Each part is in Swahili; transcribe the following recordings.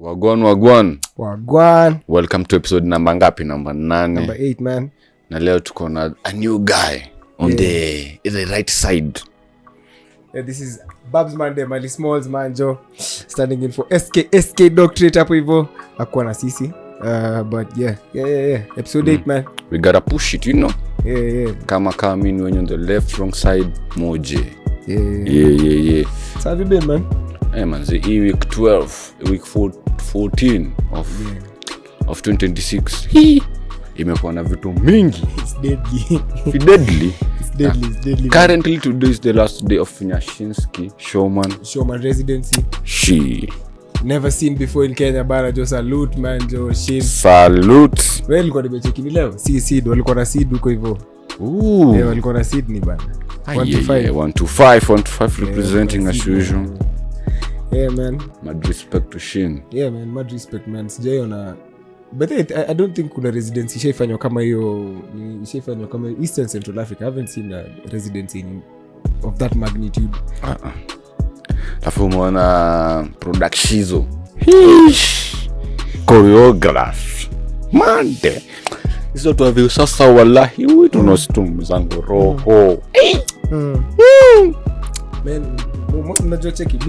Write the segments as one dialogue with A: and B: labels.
A: Wagwan.
B: Welcome to episode number ngapi? Number 8.
A: Number 8, man.
B: Na leo tuko na a new guy on the right side.
A: Yeah, this is Babs Mande, Mali Smalls man Joe, standing in for SK Doctorate hapo hivyo. Hakuwa na sisi. But yeah. Episode 8, man.
B: We gotta push it, you know.
A: Yeah.
B: Kama mimi when on the left wrong side moje.
A: Yeah. So have you been, man?
B: Hey man, the week 12, week 14 of 2026. Imekuwa na vitu mingi.
A: It's deadly.
B: It's deadly. Currently today is the last day of Nyashinski Showman
A: Residency.
B: She
A: never seen before in Kenya bana. Just salute man Joe.
B: Salute.
A: Wewe ulikuwa nimecheki leo. Seed walikuwa na seed huko hivyo.
B: Yeah,
A: walikuwa na seed ni bana.
B: 125 representing as usual.
A: Yeah man.
B: Mad respect to Shin.
A: Yeah man, mad respect man. Sijaiona. But I don't think kuna residency ishaifanywa kama hiyo, ishaifanywa kama Eastern Central Africa. I haven't seen a residency of that magnitude.
B: Tafu mwana production. Choreograph. Mande. Hizo tu avyo sasa wallahi wewe tunostum zangu roho.
A: Man, unajua cheki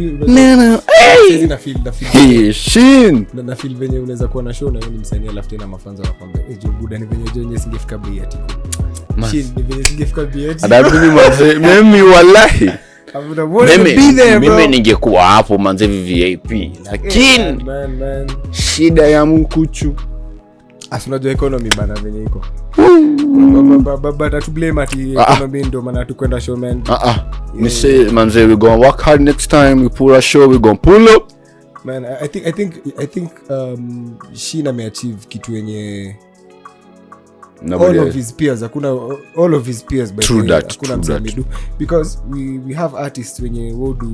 B: Sisi
A: na feel
B: Shin
A: na feel venye unaweza kuwa na show na wewe ni msanii alafu tena mafanza wanakuambia Joe buda ni venye Joe singefika bei ati Shin ni venye singefika bei ati
B: mimi wallahi
A: mimi
B: ningekuwa hapo manze VIP lakini
A: man
B: shida ya mkuchu
A: asunajua economy bana venye iko baba to blame ati economy ndo maana tukwenda show man.
B: Me say manze we gonna work hard next time we pull a show we gonna pull up
A: man. I think Shin ameachieve kitu yenye all of his peers but hakuna msamidu because we have artists wenye who do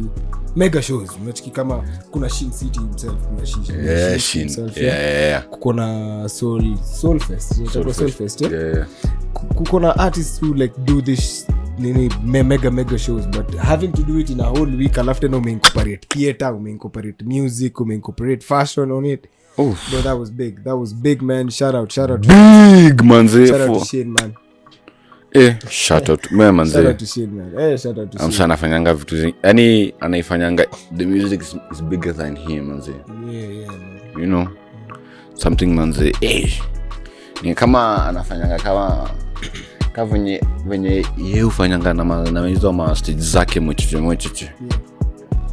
A: mega shows. Unachiki kama kuna Shin City himself, kuna
B: Shin
A: kuko na Soul Fest kuko na artists who like do this mega shows but having to do it in a whole week alafu tena umeincorporate theater, umeincorporate music, umeincorporate fashion on it. Bro, that was big man. Shout out
B: big manze.
A: Shout out to Shin man.
B: Shout out manze.
A: Shout out to Shin man. Shout out to Shin.
B: I'm sana fanyanga vitu zingi. Yani anaifanyanga the music is bigger than him manze.
A: Yeah man.
B: You know. Something manze. Ni kama anafanyanga kama venye yeye ufanyanga na hizo ma stage zake mwecheche.
A: Yeah.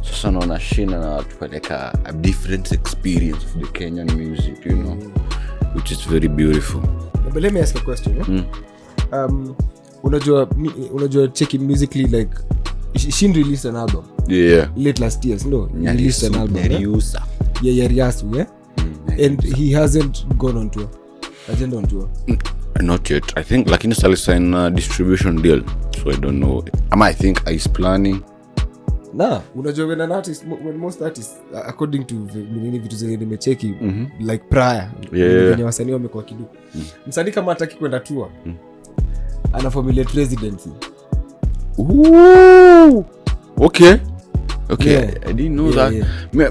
B: Sasa naona Shin na tupeleka a different experience of the Kenyan music, you know, which is very beautiful.
A: But let me ask a question. Unajua checking musically like Shin released an album.
B: Yeah.
A: Late last year, no? Released an album. Yariasu, yeah? And he hasn't gone on tour. Agenda on tour.
B: Not yet. I think lakini still sign a distribution deal. So I don't know. I think he's planning.
A: Nah, unajua when most artists according to vitu zenye nimecheki like prior wenye wasanii wamekuwa kidu. Msanii kama hataki kwenda tour ana formulate residency.
B: Okay. Yeah. I didn't know that.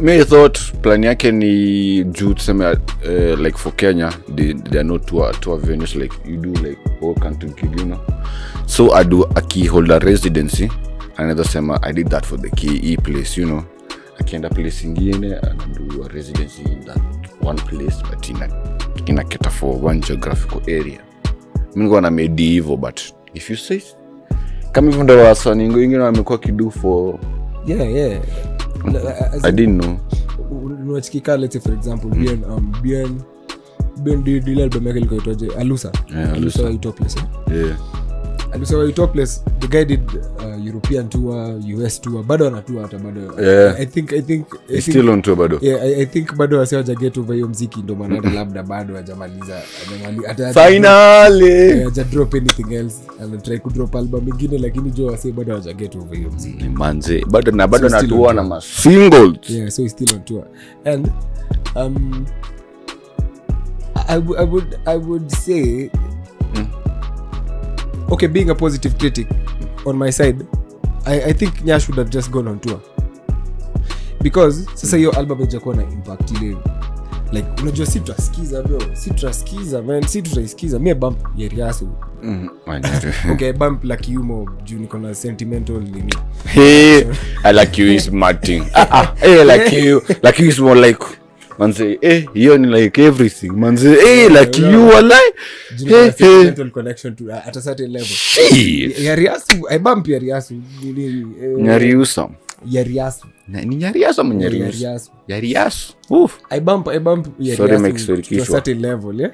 B: Me thought plan yake ni juu tuseme like for Kenya they are not tour venues like you do like all country gig, you know. So I do a key holder residency. Another sema I did that for the key place, you know. Akienda place ingine and do a residency in that one place but in a cater for one geographical area. Mimi ngona medieval but if you say kama hivyo ndo wasanii wengine wamekuwa kidu for I didn't know.
A: Unachikika let's say for example Bien the album yake ilikuwa itoje Alusa Utopless. Alusa Utopless the guy did European tour, US tour, bado ana tour hata bado. I think
B: still on tour bado.
A: I think bado wasiaja get over hiyo muziki ndo maana labda bado hajamaliza
B: finally
A: haja drop anything else and try to drop album nyingine lakini jo wasi bado haja get over hiyo muziki
B: manze bado na tour na ma singles.
A: Yeah, so he's still on tour and I would say okay, being a positive critic on my side, I think Nya should have just gone on tour because sasa hiyo album haijakuwa na impact ile like unajua si tutasikiza man, si tutaisikiza mimi bump ya Riasu. Okay, bump like you more juu niko na sentimental nini.
B: Hey, I like you is Martin. Hey, like you is more like manze, hiyo ni like everything manze, like you are like
A: sentimental connection to at a certain level. Ya Riasu, I bump ya Riasu nini
B: Nyariusa.
A: Ya Riasu.
B: Ni Nyariasu ama Nyariusa? Ya Riasu.
A: I bump ya Riasu to a certain level, yeah.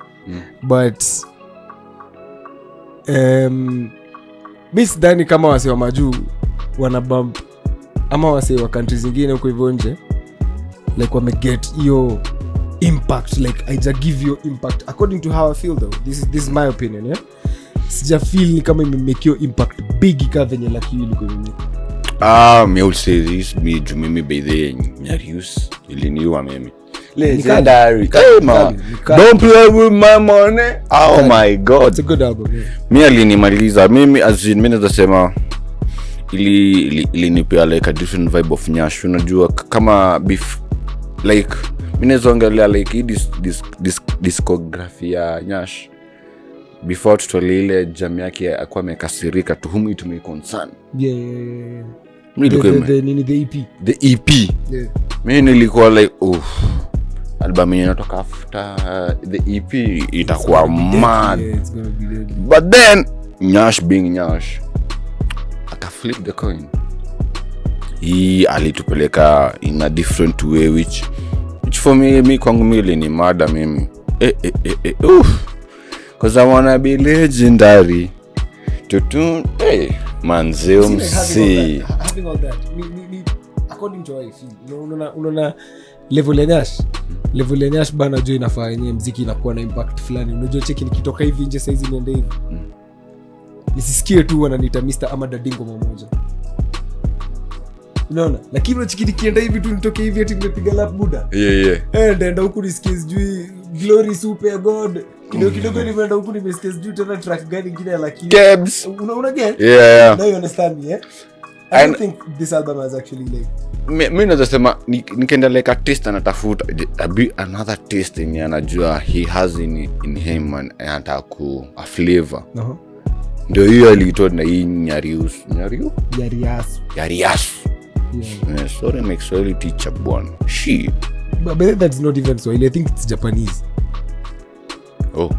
A: But mi sidhani kama wase wa majuu wana bump ama wase wa country zingine huko hivyo nje like wame get hiyo impact, like I just give you impact according to how I feel though. This is my opinion, yeah. Sija feel ni kama imemake your impact big ka venye like you liko mimi.
B: Me will say this, me jumimi by the Nyarius iliniwa mimi. Legendary. Hey man, don't play with my money. Oh my god,
A: it's a good album, yeah.
B: Mimi alinimaliza mimi as in mimi nasema ilinipea like a different vibe of Nyash. Unajua kama beef like mimi nazongelea like this discography ya Nyash before tutolee ile jam yake akwa amekasirika to whom it may concern.
A: Yeah. The EP. Yeah.
B: Mimi nilikuwa like album inatoka after the EP itakuwa mad.
A: Yeah, it's gonna be dead.
B: But then Nyash being Nyash aka flip the coin. He alitupeleka in a different way which for me kwangu mimi ni mada mimi. Cause I wanna be legendary. Manzeo msi.
A: Having all that. Me according to how I feel. Unaona level ya Nyash bana jo inafaa yenyewe muziki inakuwa na impact fulani. Unajua cheki nikitoka hivi nje saizi niende hivi. Nisisikie tu wananiita Mr. ama Dadingo mmoja. Unaona? Lakini unachiki nikienda hivi tu nitoke hivi ati nimepiga lap buda.
B: Yeah.
A: Ndaenda huku nisikie sijui Glory Super God. Kidogo nimeenda huku nimesikia sijui tena track gani nyingine ya Lucky.
B: Kebs.
A: Una get?
B: Yeah.
A: Now you understand me, yeah? I don't think this album has actually like
B: mimi nazasema nikaenda like artist anatafuta another taste ni anajua he has in him and anataka ku a flavor. Ndio hiyo alitoa na hii Nyarius. Yeah. Sorry make Swahili teacher bwana. She.
A: But that's not even Swahili. I think it's Japanese.
B: Oh.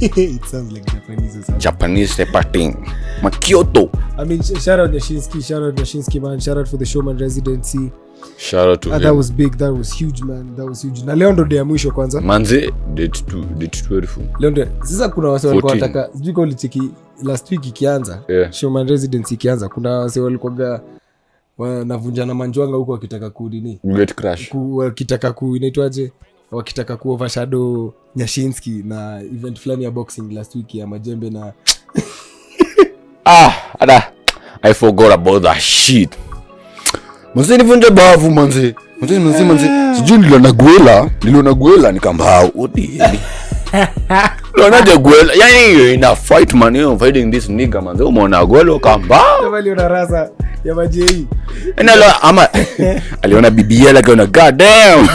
A: It sounds like Japanese or something.
B: Japanese reparting. Makyoto.
A: I mean, shout out Nyashinski, man. Shout out for the Showman Residency.
B: Shout out to him.
A: That was big. That was huge, man. That was huge. Na leo ndo ya mwisho kwanza.
B: Manze, date 12.
A: Leo ndo. Sasa kuna wase walikuwa wanataka, sijui kwa ulicheki last week ikianza.
B: Yeah.
A: Showman Residency ikianza. Kuna wase walikuwa wanavunjana manjwanga huko wakitaka kudini.
B: Get crash.
A: Wakitaka inaitwaje? Wakitaka ku overshadow Nyashinski na event flani ya boxing last week ya Majembe na
B: I forgot about that shit. Manze nivunje bavu manze. Sijui niliona Gwela nikambao. Naona Gwela. Yani ina fight man, you fighting this nigga manze. Umeona Gwela kambao.
A: Jamali una rasa ya Majei.
B: Ama aliona BBL akaona god damn.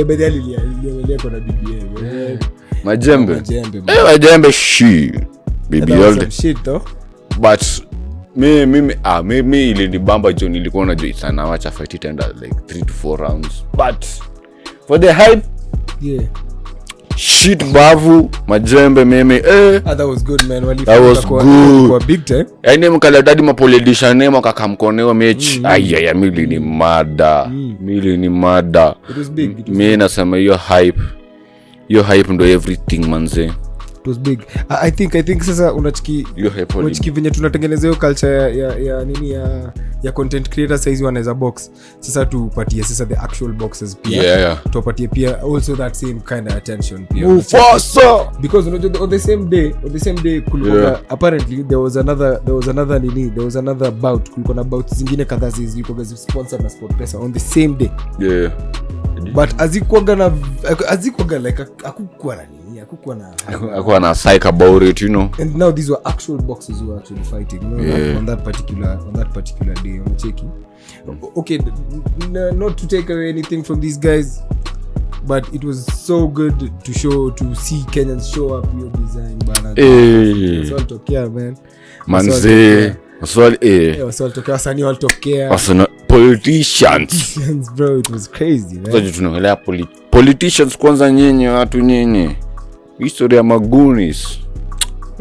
A: Bedeli alilia kwa BBL.
B: Majembe she BBL
A: shit though.
B: But mimi ilinibamba jo, nilikuwa najua sana wacha fight it end like 3 to 4 rounds. But for the hype,
A: yeah.
B: Shit Mbavu, Majembe mimi
A: that was good man.
B: That was good.
A: Kwa big time.
B: Yaani mkaladadi mapolitician name akakamkoneo mechi. Ayaya mili ni mada.
A: It was big.
B: Mimi nasema hiyo hype ndo everything manze.
A: It was big. I think sasa unachiki venye tunatengeneza hiyo culture ya nini ya content creators saizi wanaweza box. Sasa tupatie sasa the actual boxes pia.
B: Yeah.
A: Tupatie pia also that same kind of attention pia. Because on the same day kulikuwa apparently there was another bout. Kulikuwa na bout zingine kadhaa zilikuwa sponsored na SportPesa on the same day.
B: Yeah.
A: But azikuaga like hakukuwa na nini.
B: hakuwa na psych about it, you know.
A: And now these were actual boxers who were actually fighting, you know, on that particular day. I'm checking. Okay, not to take away anything from these guys, but it was so good to see Kenyans show up your design bana. Waswali tokea man.
B: Manze,
A: waswali tokea wasanii walitokea.
B: Politicians
A: bro, it was crazy man.
B: Sasa tunaongelea politicians kwanza, nyenye watu nyenye. Historia magunis.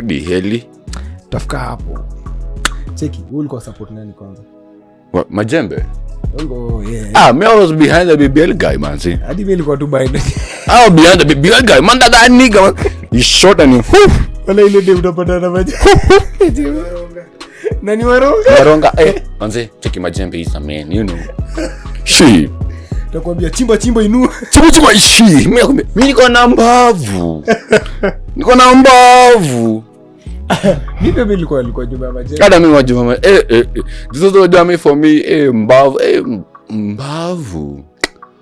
B: Di heli.
A: Tafika hapo. Cheki, wewe ulikuwa support nani kwanza?
B: What, Majembe?
A: Oh yeah.
B: Me I was behind the BBL guy, man. See.
A: Hadi mimi nilikuwa tu behind.
B: I was behind the BBL guy. Man, that nigga, man. He shot and he.
A: Wala ile ndio utapata na Majembe. Nani waronga?
B: Manze, cheki Majembe is a man, you know. She.
A: Nakwambia chimba inua.
B: Chimba she. Mimi niko na Mbavu.
A: Mimi nilikuwa nyuma ya Majembe.
B: Kada mimi wajuma. This is the dummy for me. Mbavu.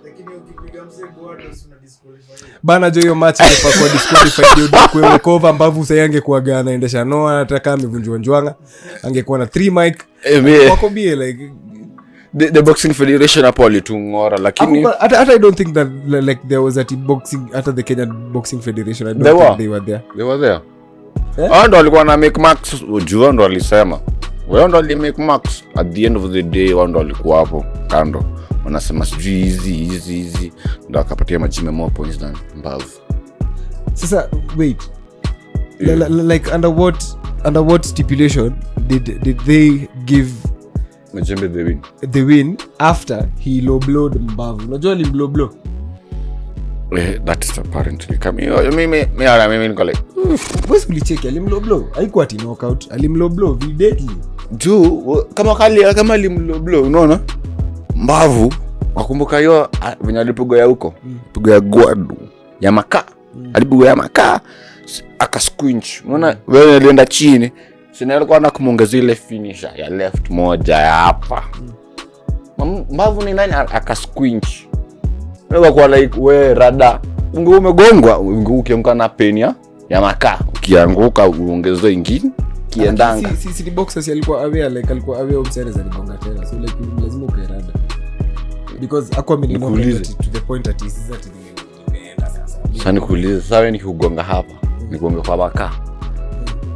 C: Lakini ukipiga mse bwana una disqualify.
A: Bana jo hiyo match ile kwa disqualify ndio kwa cover Mbavu sasa angekuwa gana endesha noa hata kama amevunjwa njwanga angekuwa na 3 mic. Wako bie like
B: the boxing federation hapo alitungora, lakini
A: I don't think that like there was a boxing at the Kenyan boxing federation. I don't think they were there.
B: Ando alikuwa na make max, ujua ndo alisema. Wewe ndo ali make max at the end of the day, ndo alikuwa hapo kando. Wanasema sijui easy ndo akapatia Majembe more points than Mbavu.
A: Sasa wait. Like under what stipulation did they give
B: Majembe
A: the win after he low blowed Mbavu? Unajua li blow.
B: That is apparently coming. Mimi niko like
A: boss ulicheki alimlow blow. Haikuwa ati knockout, alimlow blow vividly.
B: Juu kama alimlow blow, unaona? Mbavu wakumbuka hiyo venye alipigo ya huko. Pigo ya gwadu ya makaa. Alipigo ya makaa akasquinch. Unaona wewe alienda chini. Sina alikuwa anakuongezea ile finisher ya left moja ya hapa. Mbavu ni nani akasquinch. Wewe kwa like we rada. Umegongwa, ukiamka na penia ya makaa. Ukianguka uongezee ingine kiendanga.
A: Si boxers alikuwa aware, like alikuwa aware umsere aligonga tena. So like lazima ukairada. Because akwa mimi to the point that is that nimeenda sasa.
B: Sasa nikuulize, sasa wewe nikigonga hapa, nigonga kwa makaa.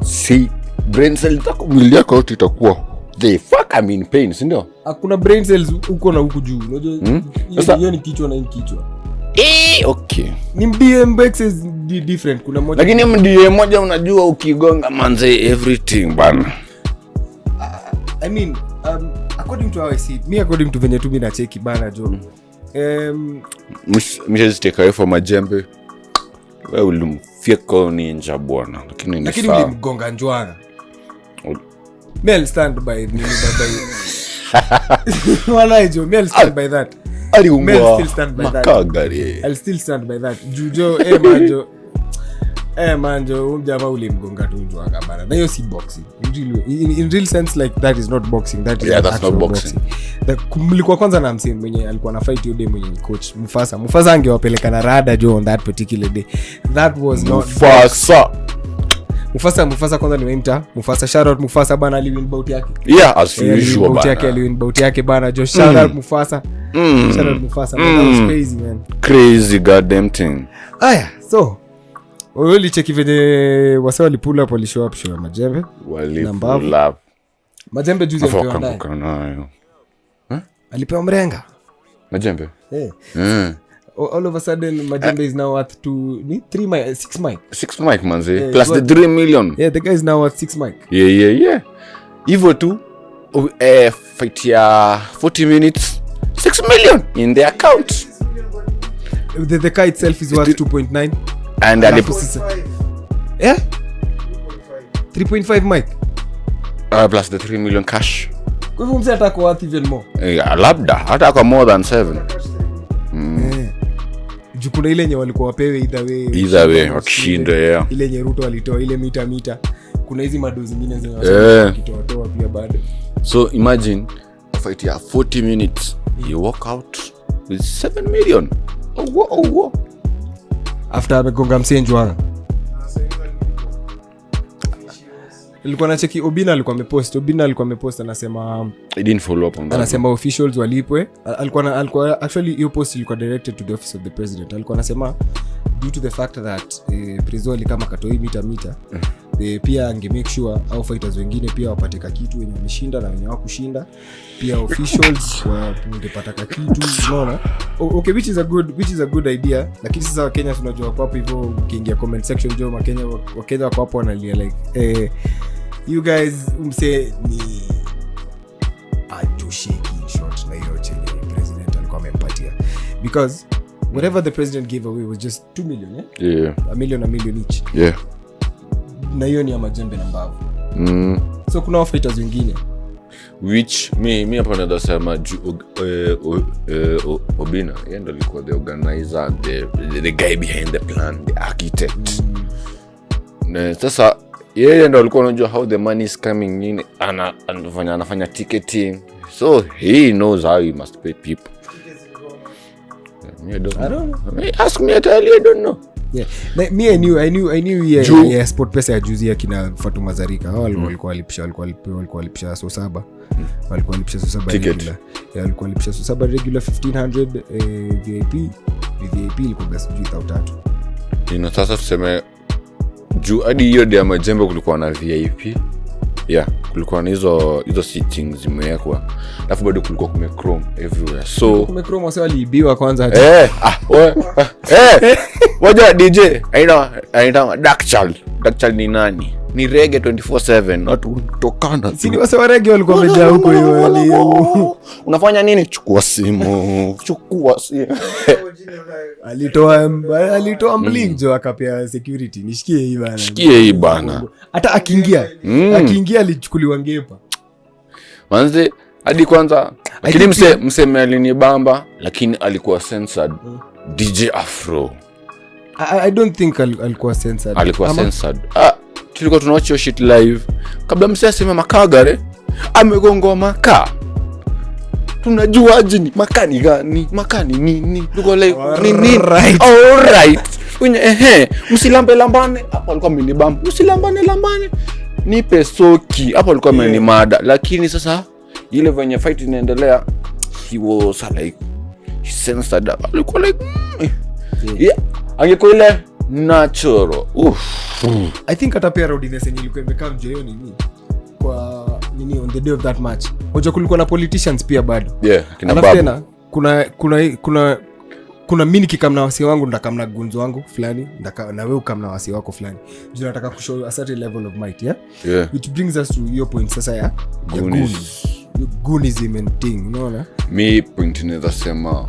B: Si brain cells zako mwili yako yote itakuwa the fuck I'm in pain, si ndio?
A: Hakuna brain cells huko na huku juu. Unajua hiyo ni kichwa na hii kichwa.
B: Okay.
A: Ni MDMX is different. Kuna moja.
B: Lakini MDM moja unajua ukigonga manze everything bana.
A: I mean, according to how I see it, according to venye tu mimi na cheki bana jo.
B: Mimi take away from Majembe. Wewe ulimfieka ninja bwana, lakini ni sawa.
A: Lakini ulimgonga njwanga. Mel stand by me Walai jo, Mel stand by that. Mel still stand by that. I'll still stand by that. Jujo manjo mjama ulimgonga tu njwanga bana. Na hiyo si boxing. In real sense like that is not boxing. That's not boxing. Mlikuwa kwanza na msini mwenye alikuwa na fight yode mwenye coach Mufasa angewapeleka na rada jo on that particular day. That was not Mufasa kwanza nimeimta Mufasa, shout out Mufasa bana, aliwin bout yake.
B: Yeah, as usual bana.
A: Aliwin bout yake bana jo, shout out Mufasa. Shout out Mufasa, man. That was crazy man.
B: Crazy goddamn thing.
A: Aya, so wewe cheki venye wasa walipula hapo, show up show ya Majembe.
B: Walipula.
A: Majembe juzi alipewa ndani. Alipewa mrenga.
B: Majembe?
A: All of a sudden Majembe is now worth 6 mic.
B: 6 mic manze. Plus the 3 million.
A: Yeah, the guy is now worth 6 mic.
B: Yeah. Hivyo tu fight ya 40 minutes 6 million in the account.
A: The car itself is worth 2.9
B: and
A: yeah 3.5 mic
B: plus the 3 million cash.
A: Kwa hivyo mzee atako worth even more.
B: Labda hata kwa more than 7.
A: Jukuna ile yenye walikuwa wapewe
B: either way wakishinda
A: ile yenye Ruto walitoa ile mita. Kuna hizi mado zingine zinaweza kitoa pia bado. So
B: imagine fight ya 40 minutes you walk out with 7 million. Oh.
A: After amegonga msenjwa. Nilikuwa nacheki Obina alikuwa amepost anasema
B: I didn't follow up on that.
A: Anasema officials walipwe. Alikuwa actually hiyo post ilikuwa directed to the office of the president. Alikuwa anasema due to the fact that Prezoli kama katoi mita pia ange make sure au fighters wengine pia wapate kitu wenye wameshinda na wenye hawakushinda, pia officials wangepata kitu, unaona. Okay, which is a good idea, lakini sasa Wakenya tunajua kwa hapo hivyo, ukiingia comment section jo Wakenya wako hapo wanalia like you guys mse ni atushiki short na hiyo chenye president alikuwa amempatia, because whatever the president gave away was just 2 million,
B: yeah?
A: A million each.
B: Yeah.
A: Na hiyo ni ya Majembe na Mbavu. So kuna fighters wengine
B: which me hapa naweza sema Obina yeye ndo alikuwa the organizer, the guy behind the plan, the architect. Na sasa yeye ndo alikuwa anajua how the money is coming in, anafanya ticketing, so he knows how he must pay people. I don't know. Ask me, I tell you, I don't know.
A: Yeah, like me I knew yeah, sport pesa ya juzi kina Fatuma Zarika hao walikuwa walipisha so saba, walikuwa walipisha so saba regular, yeah, walikuwa walipisha so saba regular 1500, VIP ilikuwa basi 3000.
B: Sasa tuseme juu hadi hiyo dia Majembe kulikuwa na VIP, yeah, kulikuwa na hizo seatings zimewekwa, alafu bado kulikuwa chrome everywhere, so
A: chrome wase waliibiwa kwanza
B: waja DJ aina Dark Child ni nani? Ni reggae 24/7, watu kutokana.
A: Si ni wase wa reggae walikuwa wamejaa huko hiyo.
B: Unafanya nini? Chukua simu.
A: Alitoa mlingo akapea security. Nishikie
B: hii bana.
A: Hata akiingia alichukuliwa ngepa.
B: Manze hadi kwanza lakini mseme alinibamba, lakini alikuwa censored. DJ Afro.
A: I don't think alikuwa censored.
B: Alikuwa censored. Tulikuwa tunawatch hiyo shit live. Kabla msee aseme Makagare amegonga makaa. Tunajuaje ni makani gani? Makani nini? Tuko like nini? All right. Msilambe lambane. Hapo alikuwa amenibamba. Msilambane. Nipe soki. Hapo alikuwa amenimada. Lakini sasa ile venye fight inaendelea, he was like censored. Alikuwa like yeah. Angekuwa ile natural.
A: I think atapea Rodiness yenye ilikuwa imekaa mjoyo nini kwa nini on the day of that match. Hoja kulikuwa na politicians pia bado.
B: Yeah, kina
A: Babu. Kuna mimi nikikamna wasi wangu ndakamna gunzo wangu fulani, na wewe ukamna wasi wako fulani. Juu nataka kushow a certain level of might, yeah? Which brings us to your point sasa ya Goon. Goon is a main thing, unaona?
B: Me point inaweza sema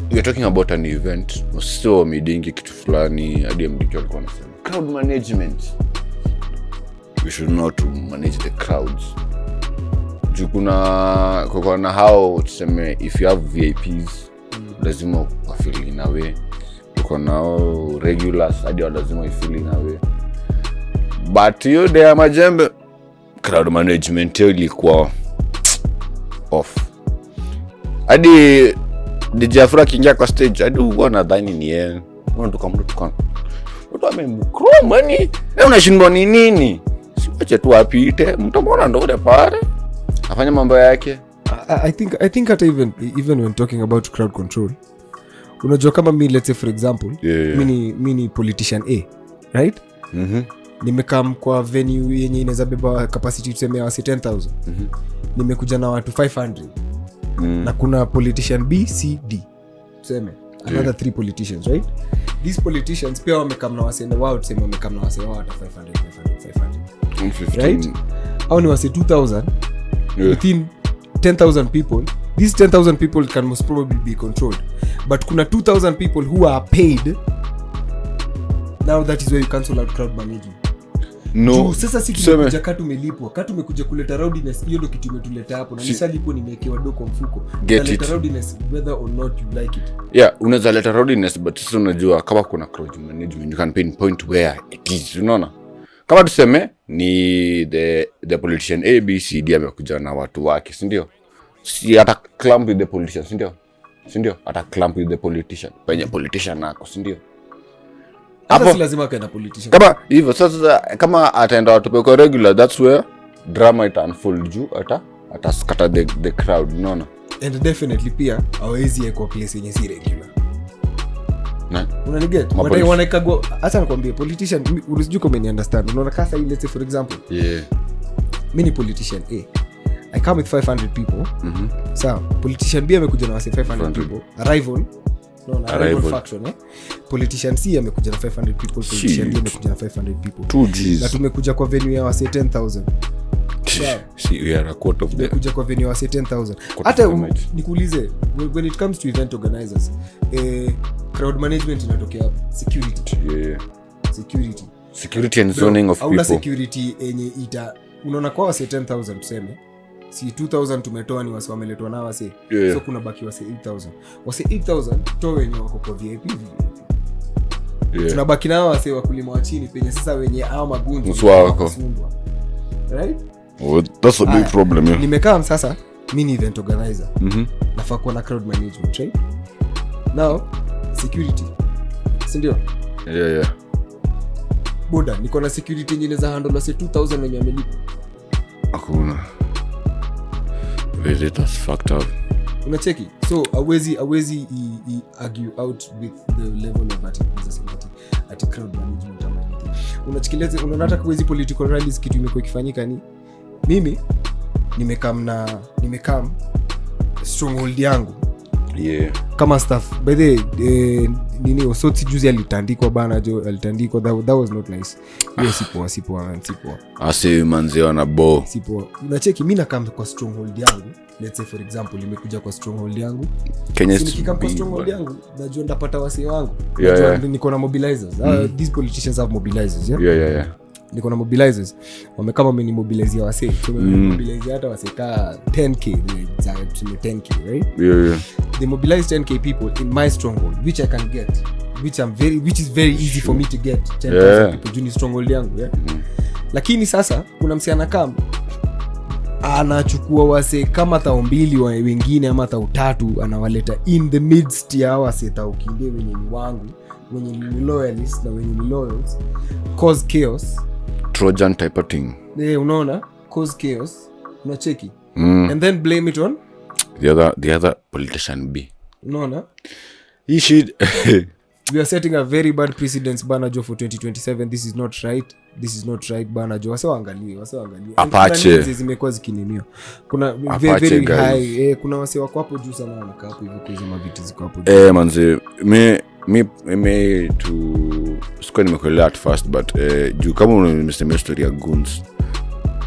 B: you're talking about an event, so midingi kitu fulani, hadi mdiki alikuwa anasema crowd management. We should know to manage the crowds. Kuna na how tuseme if you have VIPs lazima wafeel in a way. Kuna regulars hadi lazima wafeel in a way. But you there Majembe crowd management ilikuwa off. Hadi DJ Afro kingia kwa stage, hadi wanadhani ni yeye. Wanatoka mtu amemchrome ni. Leo unashindwa ni nini? Siache tu apite, mtamwona ndo ule pale. Afanya mambo yake.
A: I think hata even when talking about crowd control, unajua kama mimi let's say for example, mini politician A, right? Nimekam kwa venue yenye inaweza beba capacity tuseme wasi 10,000. Nimekuja na watu 500. Na kuna politician B, C, D. Tuseme another 3 politicians, right? These politicians pia wamekam na wasi wao, tuseme wamekam na wasi wao hata 500. Right? Au ni wasi 2,000 within 10,000 people. These 10,000 people can most probably be controlled, but kuna 2,000 people who are paid. Now that is where you cancel out crowd management.
B: No.
A: Sasa si tumekuja tumelipwa. Tumekuja kuleta rowdiness, hiyo ndio kitu imetuleta hapo. Na nisalipo nimewekewa doko mfuko. Leta rowdiness whether or not you like it.
B: Yeah, unaweza leta rowdiness, but sasa unajua kama kuna crowd management you can pinpoint where it is, unaona? Kama tuseme ni the politician A, B, C, D amekuja na watu wake, si ndio? Si ata clamp with the politician, si ndio? Ata clamp with the politician. Penye politician nako, si ndio?
A: Hata si lazima kaenda politician.
B: Kama hivyo sasa kama ataenda watu kwa regular, that's where drama it unfold juu ataskata the crowd, unaona?
A: And definitely pia hawezi yeko place yenye si regular. Unaniget? Wanaikagua hata nakwambia politician unasijui kama ni understand. Unaona kasa ile, let's say for example.
B: Yeah.
A: Mimi ni politician A. I come with 500 people. Sawa. Politician B amekuja na wase 500 people. Arrival faction, Politician C amekuja na 500 people, politician D amekuja na 500 people.
B: 2Gs.
A: Na tumekuja kwa venue ya wase 10,000.
B: See, we are a quarter of them.
A: Tumekuja kwa venue ya wase 10,000. Hata nikuulize, when it comes to event organizers, crowd management inatokea security.
B: Yeah.
A: Security
B: and zoning of people.
A: Hauna security yenye unaona kwa wase 10,000 tuseme. Si 2,000 tumetoa ni wase wameletwa na wase.
B: Yeah.
A: So kuna baki wase 8,000. Wase 8,000 toa wenye wako kwa VIP. Yeah. Tunabaki nao wase wakulima wa chini penye sasa wenye hao magunzi
B: wako.
A: Right?
B: Oh, that's a big problem, yeah.
A: Nimekaa sasa mini event organizer. Nafaa kuwa na crowd management, right? Now security. Si ndio?
B: Yeah.
A: Boda, niko na security nyingine za handle wase 2,000 wenye wamelipa.
B: Hakuna. Really, that's fucked up.
A: Unacheki? So awezi argue out with the level of at crowd management ama anything. Unachikileze unataka kuwezi political rallies kitu imekuwa ikifanyika ni mimi nimekam stronghold yangu.
B: Yeah.
A: Kama staff by the nini Osotsi juzi alitandikwa bana alitandikwa, that was not nice. Hiyo sipo.
B: Asi manzio na bo.
A: Sipo. Unacheki mimi nakam kwa stronghold yangu. Let's say for example nimekuja kwa stronghold yangu. Nikikam kwa stronghold yangu najua ndapata wasee wangu. Niko na mobilizers. These politicians have mobilizers,
B: yeah.
A: Niko na mobilizers. Wamekama mimi mobilize wasee. So mobilize hata wasee ka 10k, tuseme 10k, right?
B: Yeah.
A: They mobilize 10k people in my stronghold, which I can get, which is very easy for me to get 10,000 people juni stronghold yangu, yeah. Lakini sasa kuna msichana kama anachukua wase kama 2,000 wengine ama 3,000 anawaleta in the midst ya wase 1,000 wenye ni wangu, wenye ni loyalists na wenye ni loyals, cause chaos,
B: Trojan type of thing.
A: Unaona, cause chaos, unacheki, and then blame it on
B: the other politician B.
A: Unaona,
B: he should
A: we are setting a very bad precedence bana jo for 2027. This is not right bana jo. Wase waangalie
B: Apache
A: zimekuwa zikinimio. Kuna very high kuna wase wako hapo juu sana wanakaa hapo hivyo kwa hizo viti ziko hapo juu.
B: Manze me to square nimekuelewa at first but juu kama umesema story ya Goons,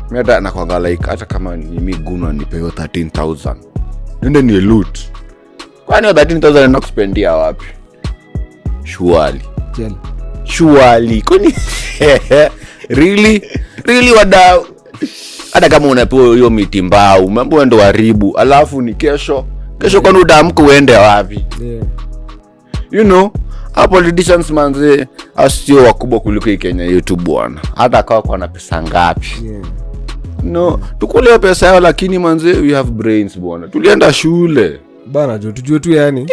B: mimi hata nakwanga like hata kama ni mimi Goon anipewa 13,000 nende ni loot, kwani 13,000 na kuspendia wapi? Surely kwani really wadau, hata kama unapewa hiyo miti mbao mambo ndo haribu, alafu ni kesho kwani udamko uende wapi? You know, our politicians manze asio wakubwa kuliko Kenya yetu bwana, hata kawa kwa na pesa ngapi. No, tukule pesa yao lakini manze we have brains bwana, tulienda shule
A: bana jo, tujue tu yani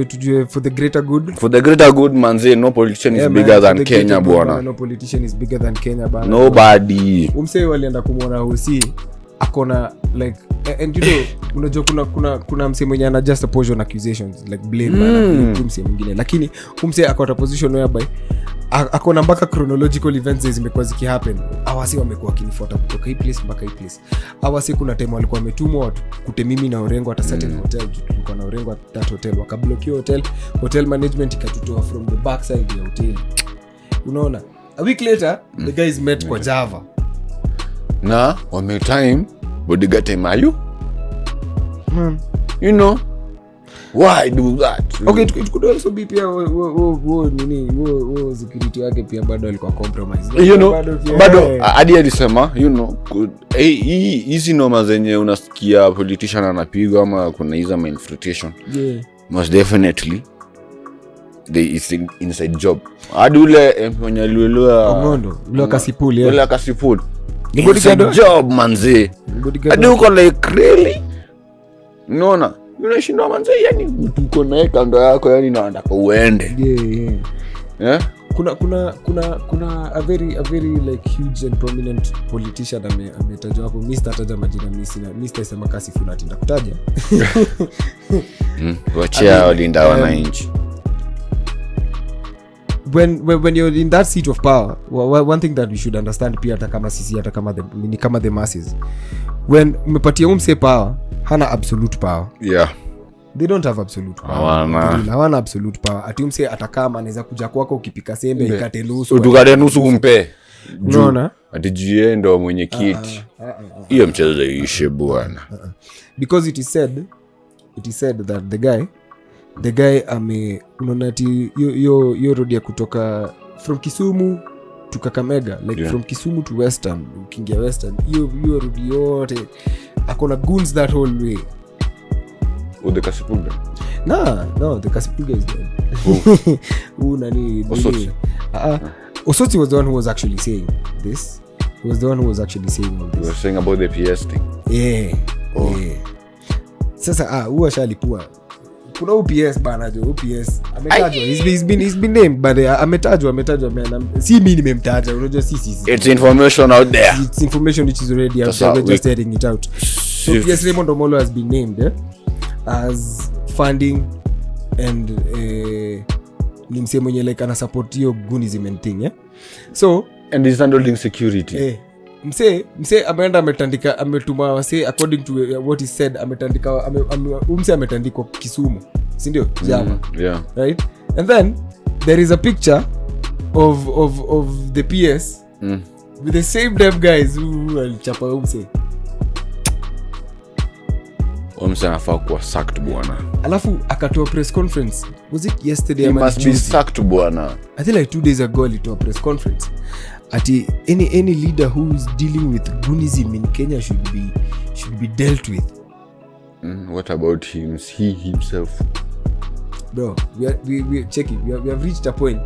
A: tujue for the greater good
B: manze. No politician is bigger than Kenya bwana.
A: No politician is bigger than Kenya bana.
B: Nobody.
A: Umsee walienda kumwona Hosi akona like and you know unajua kuna msee mwenye ana just a portion accusations like blame bana msee mwingine, lakini umsee akota position whereby akona mpaka chronological events zimekuwa zikihappen. Awasi wamekuwa kinifuata kutoka hii place mpaka hii place. Awasi kuna time walikuwa wametumwa watu kute mimi na Orengo at a certain hotel, tulikuwa na Orengo at that hotel, wakablock hotel management ikatutoa from the back side ya hotel. Unaona, a week later the guys met kwa Java
B: na wame time bodyguard time ayu you know why do that?
A: Okay, it could also be pia security yake pia bado alikuwa compromise,
B: you know, bado hadi alisema you know hizi noma zenye unasikia politician anapigwa ama kuna hizo infiltration, most definitely there is inside job. Hadi ule mwenye alielewa
A: Ngondo ule akasipuli
B: ule akasipuli ni bodyguard job manzi, hadi uko like really unaona unashindwa manzi, yani uko naye kando yako yani na nataka uende Yeah?
A: Kuna a very like huge and prominent politician ametajwa hapo. Mr. Taja majina Mr. Sema kasi funa tinda kutaja.
B: Wachia walinda wananchi.
A: When you're in that seat of power, one thing that we should understand pia hata kama sisi hata kama the masses, when umepatia umse power, hana absolute power.
B: Yeah.
A: They don't have absolute power. Hawana absolute power. Ati umse atakama anaweza kuja kwako ukipika sembe ikate nusu.
B: Utukate nusu umpe. Unaona? Ati jie ndo mwenye kiti. Hiyo mchezo ishe bwana.
A: Because it is said that the guy unaona ati yo road ya kutoka from Kisumu to Kakamega, like from Kisumu to Western, ukiingia Western, yo road yote akona goons that whole way.
B: The Kasipulga?
A: No, the Kasipulga is dead. Nani? Osotsi was the one who was actually saying this. He was the one who was actually saying all this.
B: You were saying about the PS thing?
A: Yeah. Sasa huwa shalipua. Kuna OPS bana jo, OPS. Ametajwa. He's been named, but ametajwa man. Si mimi nimemtaja, unajua sisi.
B: It's information out there.
A: It's information which is already out there. We're just heading it out. So PS Raymond Omolo has been named as funding and ni msemo mwenye like ana support hiyo Goonism thing, so
B: and he's handling security.
A: Mse ameenda ametuma wase according to what he said, ametandika ametandikwa Kisumu, si ndio? Jama.
B: Yeah.
A: Right? And then there is a picture of the PS with the same damn guys who alichapa umse.
B: Omse anafaa kuwa sacked bwana.
A: Alafu akatoa press conference. Was it yesterday?
B: He must be sacked bwana.
A: I think like 2 days ago alitoa press conference. Ati any leader who is dealing with Goonism in Kenya should be dealt with.
B: What about him? He himself?
A: Bro, we check it. We have reached a point.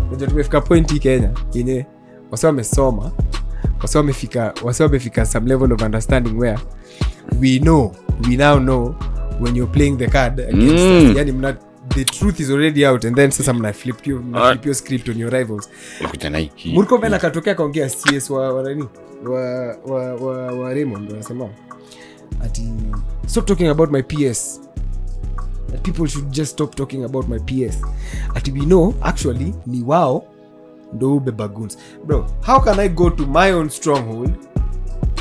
A: Unajua tumefika point hii Kenya yenye wasa wamesoma, wasa wamefika some level of understanding where we now know when you're playing the card against us. Yani the truth is already out, and then sasa mna flip your script on your rivals. Murkomen akatokea kaongea CS wa nani wa Raymond anasema ati stop talking about my PS. That people should just stop talking about my PS. Ati we know actually ni wao ndo ubeba goons. Bro, how can I go to my own stronghold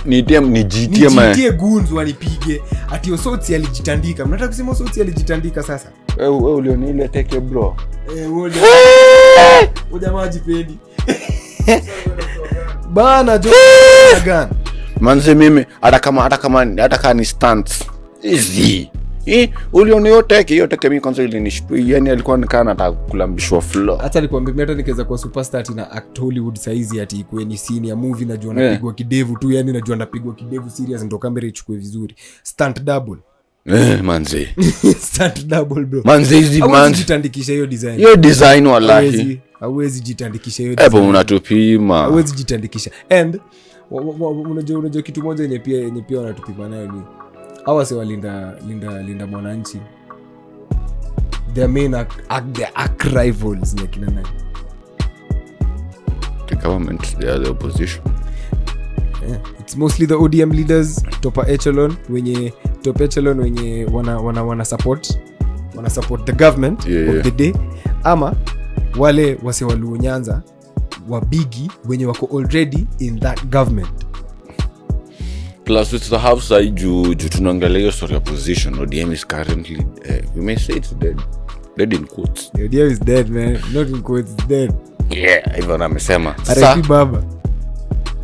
A: nijitie goons wanipige ati Osotsi alijitandika? Mnataka kusema Osotsi alijitandika sasa?
B: Wewe uliona ile teke bro?
A: Jamaa jipendi. Bana jo gun.
B: Manze mimi hata kama ni stance. Easy. Uliona hiyo teke mimi kwanza ile nishtua, yani alikuwa nikana anataka kulambishwa floor. Hata
A: alikwambia mimi hata nikaweza kuwa superstar ati na act Hollywood size ati ikuwe ni scene ya movie, najua napigwa kidevu tu, yani najua napigwa kidevu serious ndio kamera ichukue vizuri. Stunt double.
B: Manze.
A: Stunt double bro.
B: Manze hizi man
A: jitandikisha hiyo design.
B: Hiyo design wallahi.
A: Hauwezi jitandikisha hiyo design.
B: Hapo unatupima.
A: Hauwezi jitandikisha. And unajua kitu moja yenye pia wanatupima nayo ni hawa se walinda mwananchi. Their main arch rivals ni kina nani?
B: The government, they are the opposition.
A: Yeah. It's mostly the ODM leaders, top echelon wenye wana support the government of the day, ama wale wase waluo Nyanza wabigi wenye wako already in that government.
B: Plus with the half side juu tunaangalia story position. ODM is currently we may say it's dead in quotes.
A: The ODM is dead, man, not in quotes, it's dead.
B: Yeah, even amesema
A: RIP baba.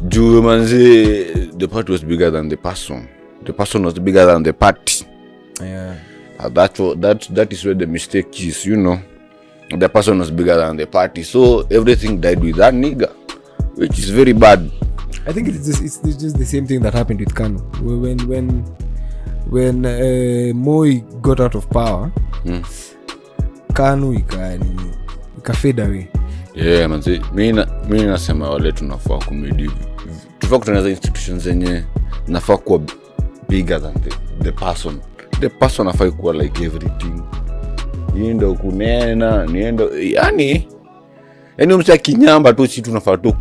B: Juu manzi the party was bigger than the person was bigger than the party.
A: Yeah,
B: that is where the mistake is, you know. The person was bigger than the party, so everything died with that nigga, which is very bad.
A: I think it's just the same thing that happened with Kanu when Moi got out of power. Kanu ika fade away.
B: Yeah, manzi mimi nasema wale tunafaa kumedi, tunafaa kutengeneza institutions zenye nafaa kuwa bigger than the person afai kuwa like everything. Niendo kunena, yani yani msha kinyamba tu si tunafaa tu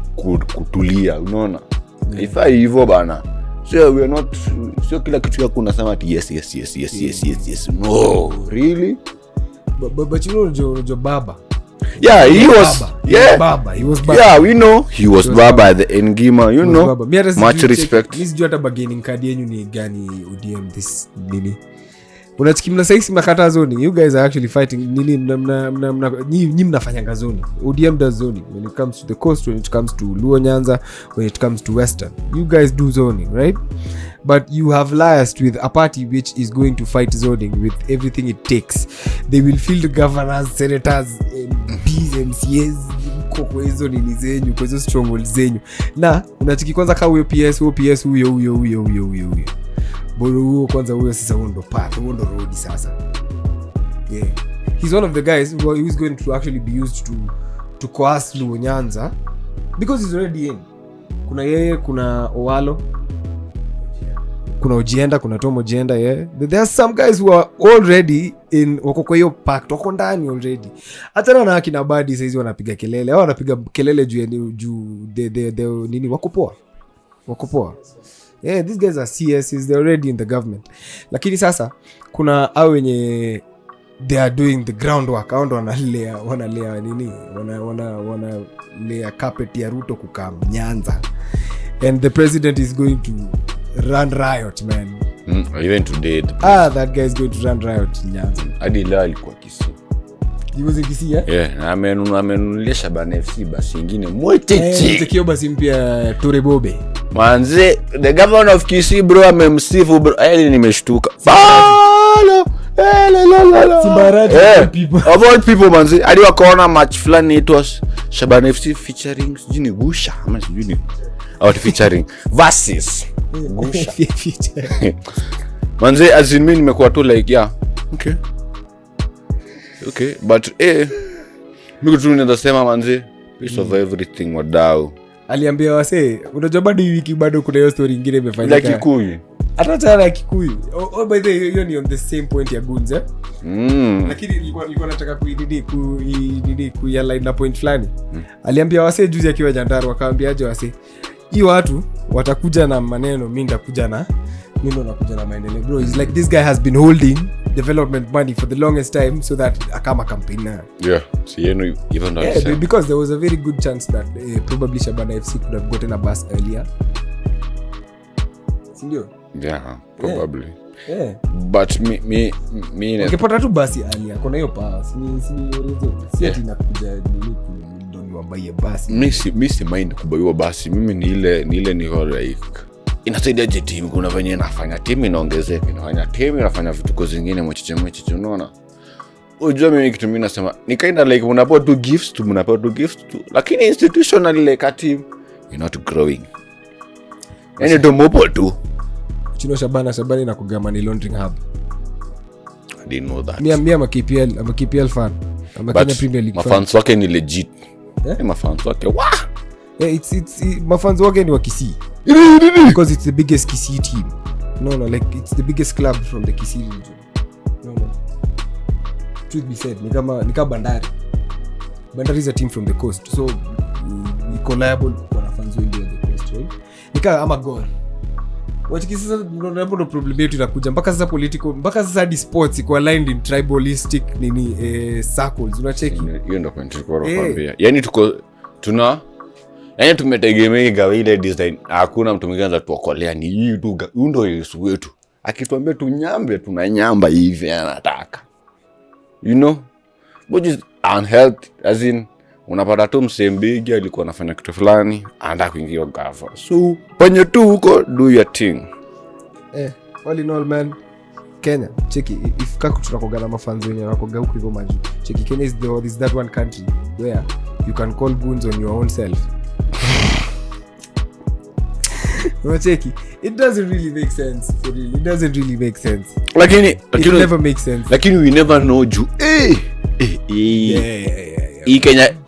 B: kutulia unaona ifaa hivyo bana so we are not sio kila kitu yako unasema ati yes no really
A: but you know baba
B: yeah he was
A: baba
B: yeah we know he was baba at the Ngima you know much respect
A: please do hata bargaining card yenu ni gani ODM this nini unachikimna sasa mnakata zoni you guys are actually fighting nini nyinyi mnafanya zoni ODM does zoning when it comes to the coast when it comes to Luo Nyanza when it comes to western you guys do zoning right but you have liaised with a party which is going to fight zoning with everything it takes they will field governors senators MPs MCAs kwa hizo nini zenyu kwa hizo strongholds zenyu na unachiki kwanza kama huyo PS huyo boro huo kwanza huyo sasa ndo road sasa yeah he's one of the guys who is going to actually be used to coerce Luo Nyanza because he's already in kuna yeye kuna Owalo kuna Ojienda kuna Tom Ojienda yeah there are some guys who are already in wako kwa hiyo pact wako ndani already hata na akina Badi sasa hizo wanapiga kelele au wanapiga kelele juu de nini wako poa yeah these guys are CSs they're already in the government lakini sasa kuna hao wenye they are doing the groundwork hao ndo wanalea nini wanalea carpet ya Ruto kukaa Nyanza and the president is going to run riot man
B: even today
A: that guy is going to run riot in Nyanza
B: hadi leo alikuwa Kisii
A: he was in Kisii
B: yeah amenunulia Shabana FC basi nyingine mwetechi
A: tekio basi mpya Tore Bobe
B: manze the governor of Kisii bro amemsifu bro nimeshtuka about people manze hadi wakaona match fulani it was Shabana FC featuring sijini Gusha ama sijini out featuring versus Gusha manze as in me nimekuwa tu like yeah okay but mimi tu ninasema manze piece of everything wadau
A: aliambia wase unajua bado wiki bado kuna hiyo story nyingine imefanyika
B: like Kikuyu
A: hata tena Kikuyu by the way you on the same point ya Goons lakini ilikuwa nataka kuialign na point fulani aliambia wase juzi akiwa Jandaru akaambiaje wase hii watu watakuja na maneno mimi ndakuja na maendeleo bro it's like this guy has been holding development money for the longest time so that akama campaigner
B: yeah so you know even though
A: because there was a very good chance that probably Shabana FC could have gotten a bus earlier sindio
B: yeah probably yeah but me
A: ukipata tu basi earlier kuna hiyo power si ati nakuja nini ndo wabaye basi
B: mimi si mind kubaiwa basi mimi ni ile ni like inasaidia team kuna venye inafanya team inaongezeka inafanya vitu zingine mcheche unaona unajua mimi kitu mimi nasema ni kind of like unapewa two gifts tu lakini institutionally like a team you're not growing yani ndo mopo tu
A: chino Shabana inakuga money laundering hub
B: I didn't know that
A: mimi am a KPL fan I'm a Kenya Premier League fan
B: mafans wake ni legit mafans wake
A: it's mafans wake ni wa Kisii because it's the biggest Kisii team no like it's the biggest club from the Kisii region no truth be said ni kama Bandari is a team from the coast so we collable kwa fans wengi on the coast right nika ama Gor wachiki sasa ndo problem yetu inakuja mpaka sasa political mpaka sasa hadi sports iko aligned in tribalistic nini circles unacheki
B: hiyo ndo point kwa kwambia yani yani tumetegemea gawa ile design hakuna mtu mwingine anaweza tuokolea ni hii tu ndo Yesu wetu akituambia tunyambe tunanyamba hivi anataka you know which is unhealthy as in unapata tu msembegi alikuwa anafanya kitu fulani anataka kuingia gava so penye tu huko do your thing
A: all in all man Kenya cheki if kako tunakogana mafans wenye wanakoga huko hivyo maju cheki Kenya is that one country where you can call goons on your own self Wacheki, it doesn't really make sense for real. It doesn't really make sense.
B: Lakini
A: it never makes sense.
B: Lakini we never know ju.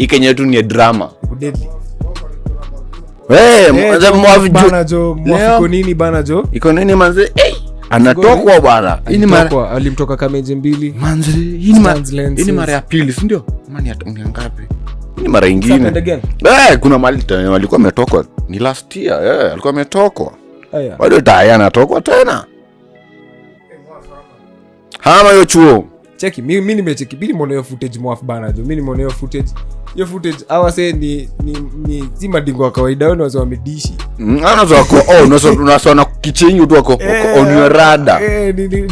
B: Kenya tu ni drama.
A: Deadly.
B: Bana
A: jo, mwafiko nini bana jo?
B: Iko nini manze? Anatokwa bana.
A: Hii ni mara alimtoka Majembe
B: manze. Hii ni mara ya pili, si ndio? Mani unyangapi? ni mara nyingine. Kuna mali walikuwa wametokwa ni last year, alikuwa ametokwa. Bado tayari anatokwa tena. Hama hiyo chuo.
A: Cheki, mimi nimecheki bili mbona hiyo footage mwafu bana jo. Mimi nimeona hiyo footage. Hiyo footage awase ni si madingo wa kawaida wao wazo wamedishi.
B: Anazo wako unasona kichenyu tu wako on your radar.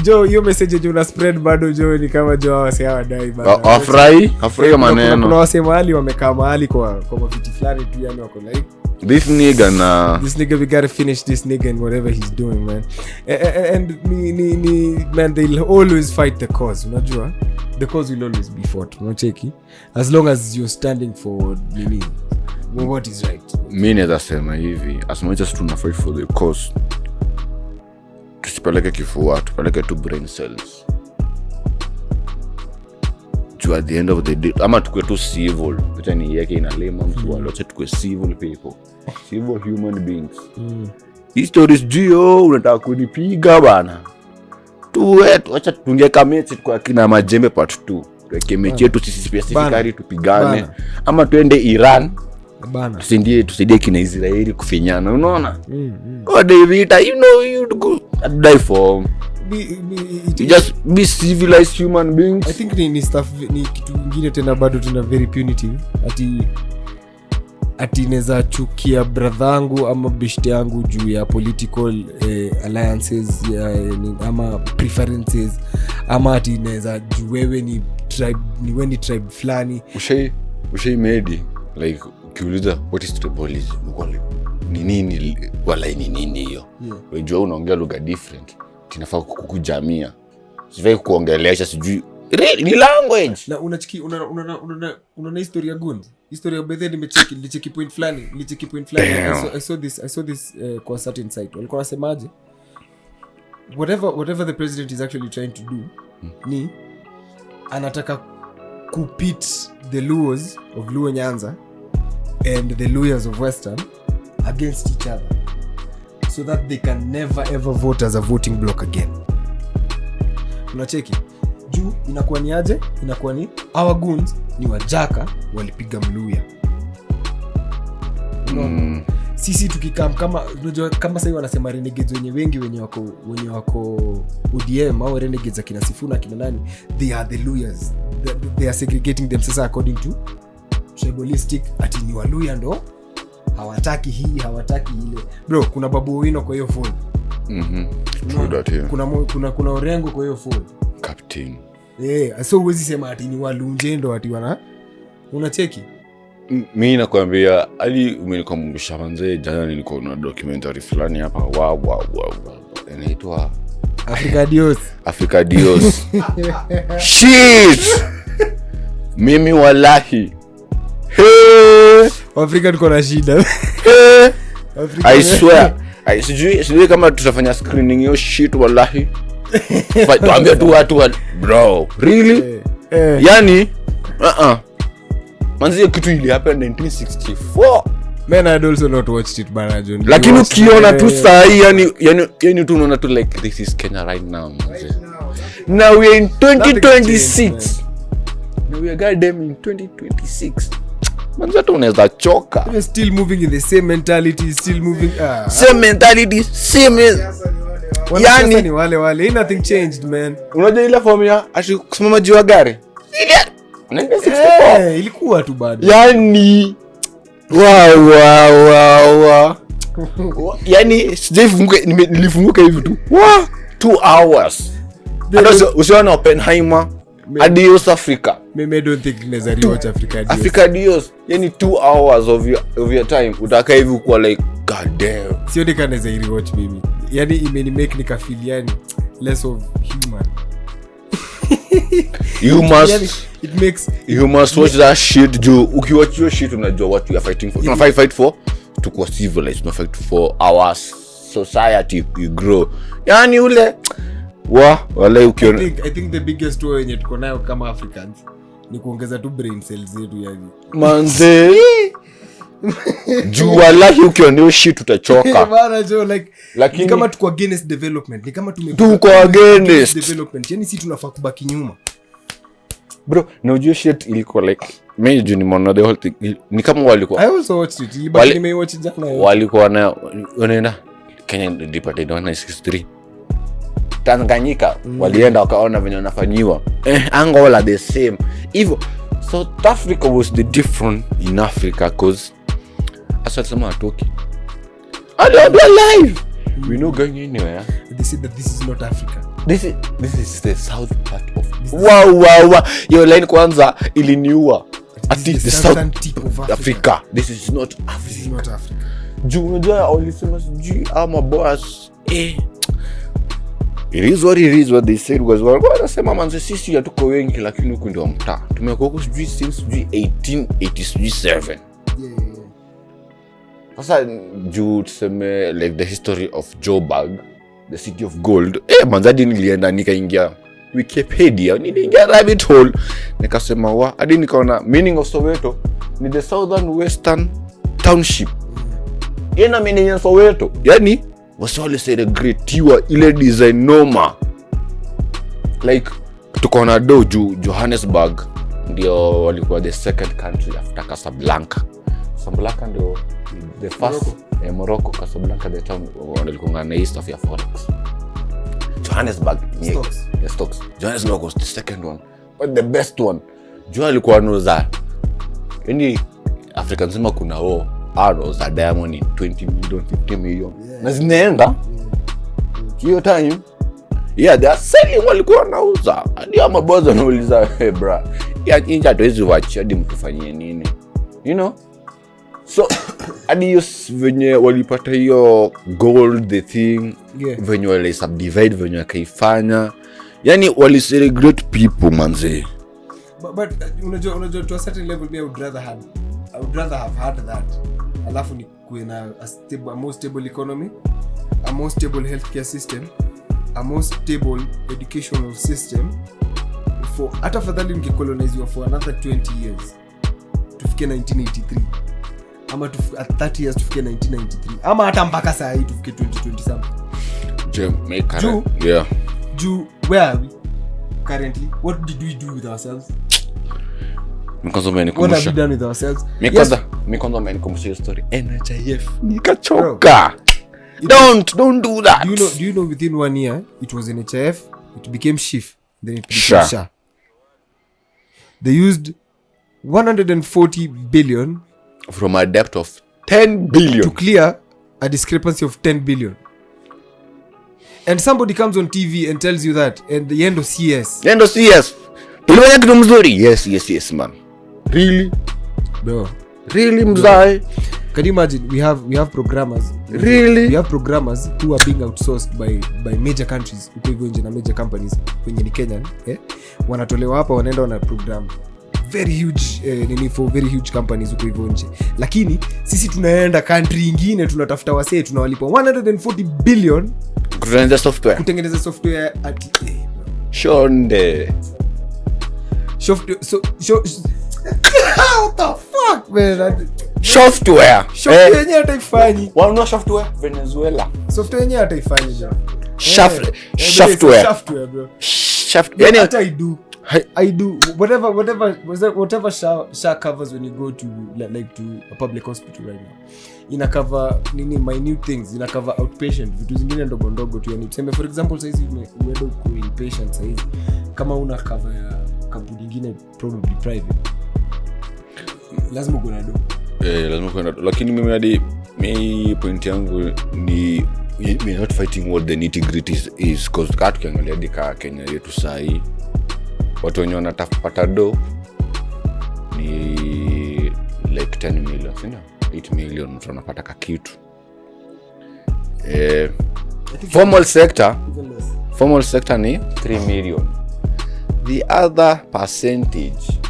A: Jo hiyo message jo una spread bado jo ni kama jo awase hawadai bana.
B: Afrai maneno.
A: Kuna wase mahali wamekaa mahali kwa mafiti fulani tu yani wako like
B: this nigga
A: we gotta finish this nigga and whatever he's doing, man. And man, they'll always fight the cause, unajua? The cause will always be fought, unacheki? As long as you're standing for what is right.
B: Mimi naweza sema hivi, as much as tuna fight for the cause, tusipeleke kifua, tupeleke tu brain cells. At the end of the day, ama tukue tu civil. Acha ni yake inalema mtu wala acha tukue civil people. Civil human beings. Stories jio unataka kunipiga bana. Tuwetu acha tungeka mechi kwa kina Majembe part 2. Tuweke mechi yetu sisi specifically tupigane. Ama tuende Iran. Bana. Tusaidie kina Israeli kufinyana. Unaona? Oh David, you know you die for just be civilized human beings.
A: I think ni stuff ni kitu kingine tena bado tuna very punitive. Ati neza chukia brothangu ama beshte yangu juu ya political alliances ama preferences ama ati neza juu wewe ni tribe flani.
B: Ushai made like ukiuliza what is tribalism ni nini wala ni nini hiyo. Unajua unaongea lugha different. Tinafaa kukujamia. Sivai kuongelesha sijui. Ni language.
A: Na unachiki una historia Goon. Historia bedhe nilicheki point flani. I saw this kwa certain site. Walikuwa wasemaje? Whatever the president is actually trying to do ni anataka kupit the Luos of Luo Nyanza and the Luyas of Western against each other, so that they can never ever vote as a voting block again. Unacheki? Juu inakuwa ni aje? Inakuwa ni our Goons ni wajaka walipiga Mluya. Sisi tukikam kama unajua kama sasa wanasema renegades wenye wako ODM au renegades akina Sifuna akina nani, they are the Luyas. They are segregating them sasa according to tribalistic, ati ni Waluya ndo hawataki hii hawataki ile. Bro, kuna Babu Owino kwa hiyo phone.
B: True that here.
A: Kuna Orengo kwa hiyo phone.
B: Captain.
A: So huwezi sema ati ni Walunje ndo ati wana unacheki.
B: Mimi nakwambia ali umenikumbusha manze, jana nilikuwa na documentary fulani hapa. Wow. Inaitwa Africa Dios. Shit. Mimi wallahi.
A: Afrika tuko na shida.
B: I swear. Sijui kama tutafanya screening hiyo shit wallahi. Tuambia tu watu bro. Really? Yani manzi kitu ili happen 1964.
A: Man, I also not watched it bana John.
B: Lakini ukiona tu saa hii yani tu unaona tu like this is Kenya right now. Now we are in 2026. Now we are goddamn in 2026. Manzi tu unaweza choka.
A: We are still moving in the same mentality, still moving
B: same mentality, same
A: yani ni wale nothing changed man.
B: Unajua ile formula ati kusimama juu ya gari. Ile 1964
A: ilikuwa tu bado.
B: Yani wow. Yani nilifunguka hivi tu. 2 hours. Usiona Oppenheimer. Adios Africa.
A: Maybe I don't think naweza rewatch
B: Africa Dios. Yani 2 hours of your time utaka hivi kwa like god damn.
A: Sio nika naweza rewatch mimi. Yani imeni make nika feel yani less of human.
B: You must watch that shit. Ukiwatch your shit unajua what you are fighting for. Tuna fight for to go civilized. Tuna fight for our society to grow. Yani ule wala ukiona
A: I think the biggest way yenye tuko nayo kama Africans ni kuongeza tu brain cells zetu yani.
B: Manze. Juu wallahi ukiona hiyo shit utachoka.
A: Bana jo like lakini kama tuko against development, ni kama
B: tuko against
A: development. Yani si tunafaa kubaki nyuma.
B: bro na ujue shit ilikuwa like mimi nimeona the whole thing ni kama walikuwa
A: I also watched it but nimewatch jana
B: walikuwa na unaenda Kenya Independent 1963 Tanganyika walienda wakaona venye wanafanyiwa all are the same hivyo. South Africa was the different in Africa cause as someone talking I don't alive we not going anywhere.
A: They said that this is not Africa.
B: This is the south part of wow your line kwanza iliniua at the southern tip of Africa. This is not Africa.
A: This is not Africa.
B: Unajua walisema sijui ama boss it is what they said was wanasema manze sisi hatuko wengi lakini huko ndio mtaa tumekuwa huko sijui since 1887. Sasa juu tuseme like the history of Joburg, the city of gold manzadi nilienda nikaingia Wikipedia niliingia rabbit hole nikasema hadi nikaona meaning of Soweto ni the southern western township. Ina meaning ya Soweto yani waswali say the great ile design noma like tukaona Johannesburg ndio walikuwa the second country after Casablanca ndio the first Morocco. Casablanca the town walikuwa na east of Forex. Johannesburg stocks Johannesburg was the second one but the best one alikuwa anauza yani Afrika nzima kuna za diamond 20 million 50 million na zinaenda hiyo time they are selling walikuwa wanauza hadi ama bozo anauliza bra ya inja tuwezi wacha hadi mtufanyie nini so hadi hiyo venye walipata hiyo gold the thing venye wali subdivide venye kaifanya yani wali celebrate people manze
A: but unajua to a certain level I would rather have had that alafu ni kuena a more stable economy, a more stable healthcare system, a more stable educational system for hata fadhali ningecolonize for another 20 years tufike 1983 ama at 30 years tufike 1993 ama hata mpaka saa hii tufike 2020 something.
B: Jamaica.
A: Where are we currently? What did we do with ourselves? What have we done with ourselves?
B: Mikondo menikumbusha story NHIF nikachoka. Don't do that.
A: Do you know within 1 year it was NHIF, it became SHIF, then it became SHA. They used 140 billion
B: from a debt of 10 billion
A: to clear a discrepancy of 10 billion. And somebody comes on TV and tells you that at the end of CS.
B: Tulifanya kitu mzuri. Yes man. Really?
A: Bro.
B: Really mzai?
A: Can you imagine we have programmers.
B: Really?
A: We have programmers who are being outsourced by major countries, uko hivyo nje na major companies kwenye ni Kenyan, wanatolewa hapa wanaenda wana program very huge for very huge companies uko hivyo nje. Lakini sisi tunaenda country nyingine tunatafuta wasee tunawalipa 140 billion kutengeneza software at
B: Shonde.
A: What the fuck man?
B: Software
A: yenyewe hataifanyi.
B: Wana software Venezuela.
A: Software yenyewe hataifanyi jo.
B: Software bro.
A: Yani I do whatever SHA covers when you go to like to a public hospital right now. Ina cover minute things, ina cover outpatient, vitu zingine ndogo ndogo tu. Yani tuseme for example saizi umeenda ku inpatient saizi kama una cover ya kampuni nyingine probably private. Lazima kuna
B: lazima kuna lakini mimi hadi point yangu ni we not fighting what the nitty-gritty is cause katu kiangalia dika Kenya yetu saa hii watu wenye wanatapata ni like 10 million, sina 8 million mtu anapata kitu. Formal sector ni 3 million. The other percentage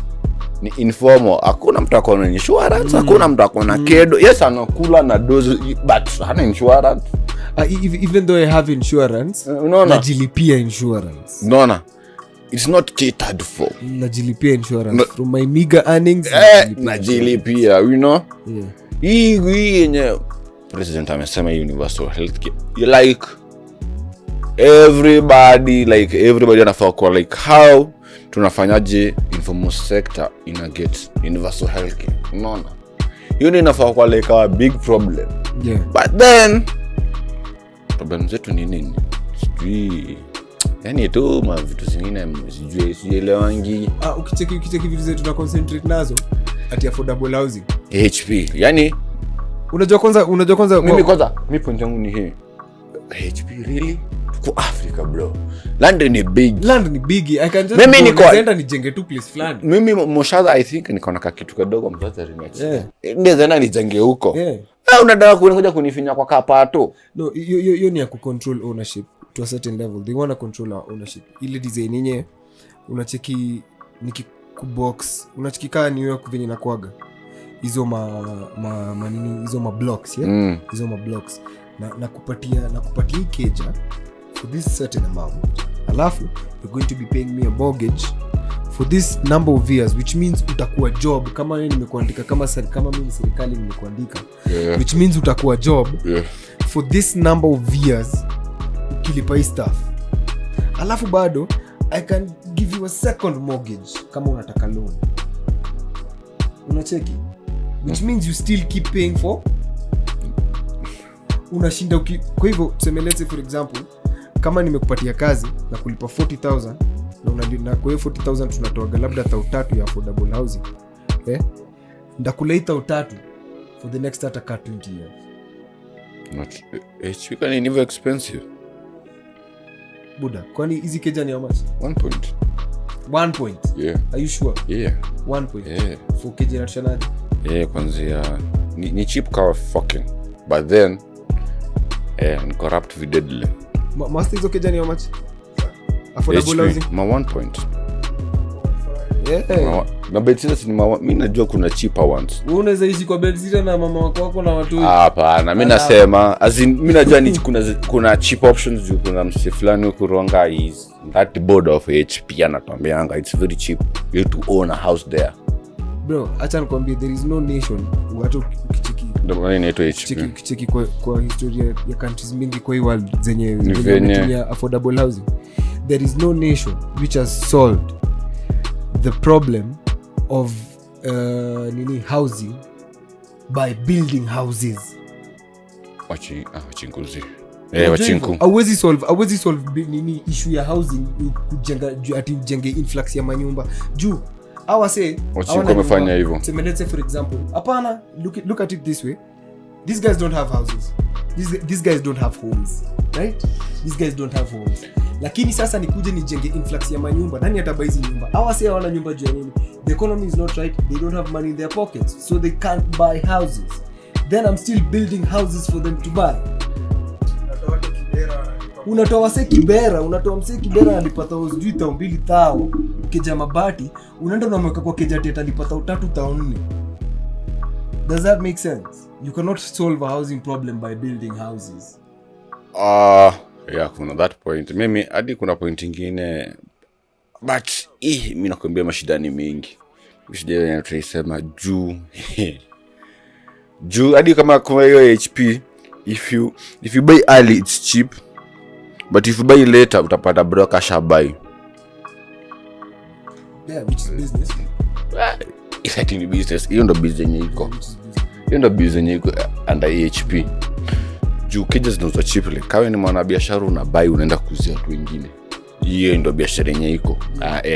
B: ni informal. Hakuna mtu akona insurance, hakuna mtu akona kedo. Yes, anakula na dozi but hana insurance.
A: Even though I have insurance, najilipia insurance.
B: No. It's not catered for.
A: Najilipia insurance from my meager earnings.
B: Najilipia, you know. Hii yenye president amesema universal healthcare. Like everybody anafaa kwa like how tunafanyaje informal sector ina get universal healthcare. Unaona hiyo ni inafaa kwa like a big problem. But then problem zetu ni nini? Sijui yani tu vitu zingine sielewangi.
A: Ukicheki vitu zetu tuna concentrate nazo ati affordable housing
B: HP. Yani
A: unajua kwanza
B: mimi point yangu ni hii. HP really kwa Africa bro. London ni big. I can just enda nijenge tu place fulani. Mimi Moshada I think niko na kitu kidogo mzazi aliniacha. Ndio zana nijenge huko. Unataka kuningoja kunifinya kwa kapato.
A: No, hiyo ni ya control ownership to a certain level. They want to control our ownership. Ile design yenyewe unacheki nikikubox, unacheki kaa New York venye nakwaga. Hizo hizo ma blocks, hizo ma blocks. Na kupatia keja for this certain amount. Alafu you're going to be paying me a mortgage for this number of years, which means utakuwa job kama wewe nimekuandika kama mimi serikali nimekuandika, which means utakuwa job for this number of years ukilipa hii stuff. Alafu bado I can give you a second mortgage kama unataka loan. Unacheki? Which means you still keep paying for unashinda kwa hivyo tuseme let's say for example kama nimekupatia kazi na kulipa 40,000 na kwa hiyo 40,000 tunatoa labda 3,000 ya affordable housing ndakuleta 3,000 for the next 20 years.
B: Not HP can never expensive
A: buda, kwani hizi keja ni how much? 1 point.
B: Yeah,
A: are you sure?
B: 1
A: point. For keja nationally
B: kwanza ni cheap car fucking, but then and corrupt videdly.
A: Must hizo keja ni how much? Affordable housing?
B: Ma 1 point. Na bedsitters ni mimi najua kuna cheaper ones.
A: Wewe unaweza ishi kwa bedsitter na mama wako na watu.
B: Hapana, mimi nasema as in mimi najua ni kuna cheap options, kuna msi fulani huko Ronga is that board of HP anatuambianga it's very cheap you to own a house there.
A: Bro, acha nikwambie there is no nation watu ukicheki
B: ndio inaitwa HP.
A: Ukicheki kwa historia ya countries mingi kwa hii world zenye zinatumia affordable housing, there is no nation which has solved the problem of housing by building houses.
B: Wachinguzi.
A: Hawezi solve nini issue ya housing kujenga ati jenge influx ya manyumba juu awase
B: wamefanya hivyo.
A: Let's say for example, hapana, look at it this way. These guys don't have houses. These guys don't have homes, right? These guys don't have homes. Lakini sasa nikuje nijenge influx ya manyumba, nani atabai hizi nyumba? Awase hawana nyumba juu ya nini? The economy is not right. They don't have money in their pockets, so they can't buy houses. Then I'm still building houses for them to buy. Unatoa mse Kibera alipata sijui 2,000 keja mabati, unaenda unamweka kwa keja teta alipata 3,000. Does that make sense? You cannot solve a housing problem by building houses.
B: Yeah, kuna that point. Mimi hadi kuna point nyingine, but mimi nakwambia mashida ni mingi. Mshida yana tunasema juu hadi kama kwa hiyo HP, if you buy early it's cheap, but if you buy later utapata broker shabai.
A: Yeah, which is business.
B: Exactly, business. Hiyo ndo business yenye iko under HP. Juu keja zinauzwa cheaply. Kawe ni mwanabiashara unabai unaenda kuuzia watu wengine. Hiyo ndo biashara yenye iko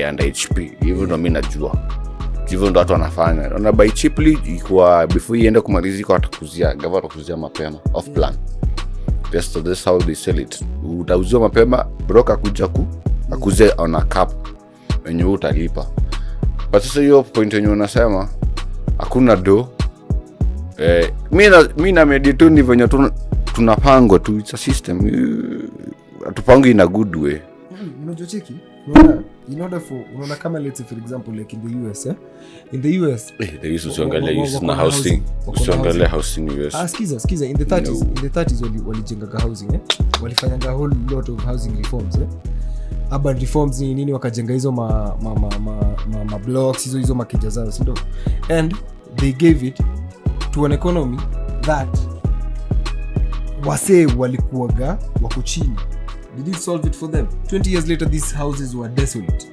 B: under HP. Hivyo ndo mimi najua. Hivyo ndo watu wanafanya. Unabai cheaply kwa before iende kumalizika watakuzia, gava watakuzia mapema off plan. That's how they sell it. Utauzia mapema, broker kuja akuzia on a cap wenye utalipa. But sasa hiyo point yenye unasema hakuna do. Mimi na medito ni venye tunapango tu, it's a system. Atupango in a good way.
A: Unajua cheki? In order for unaona kama let's say for example like in the US, in the US
B: they used to angalia na housing, usiangalia housing US.
A: Skiza in the 30s walijenga housing, walifanya a whole lot of housing reforms, urban reforms nini wakajenga hizo ma blocks hizo makeja zao, si ndio? And they gave it to an economy that wase walikuwaga wako chini. They did solve it for them. 20 years later these houses were desolate.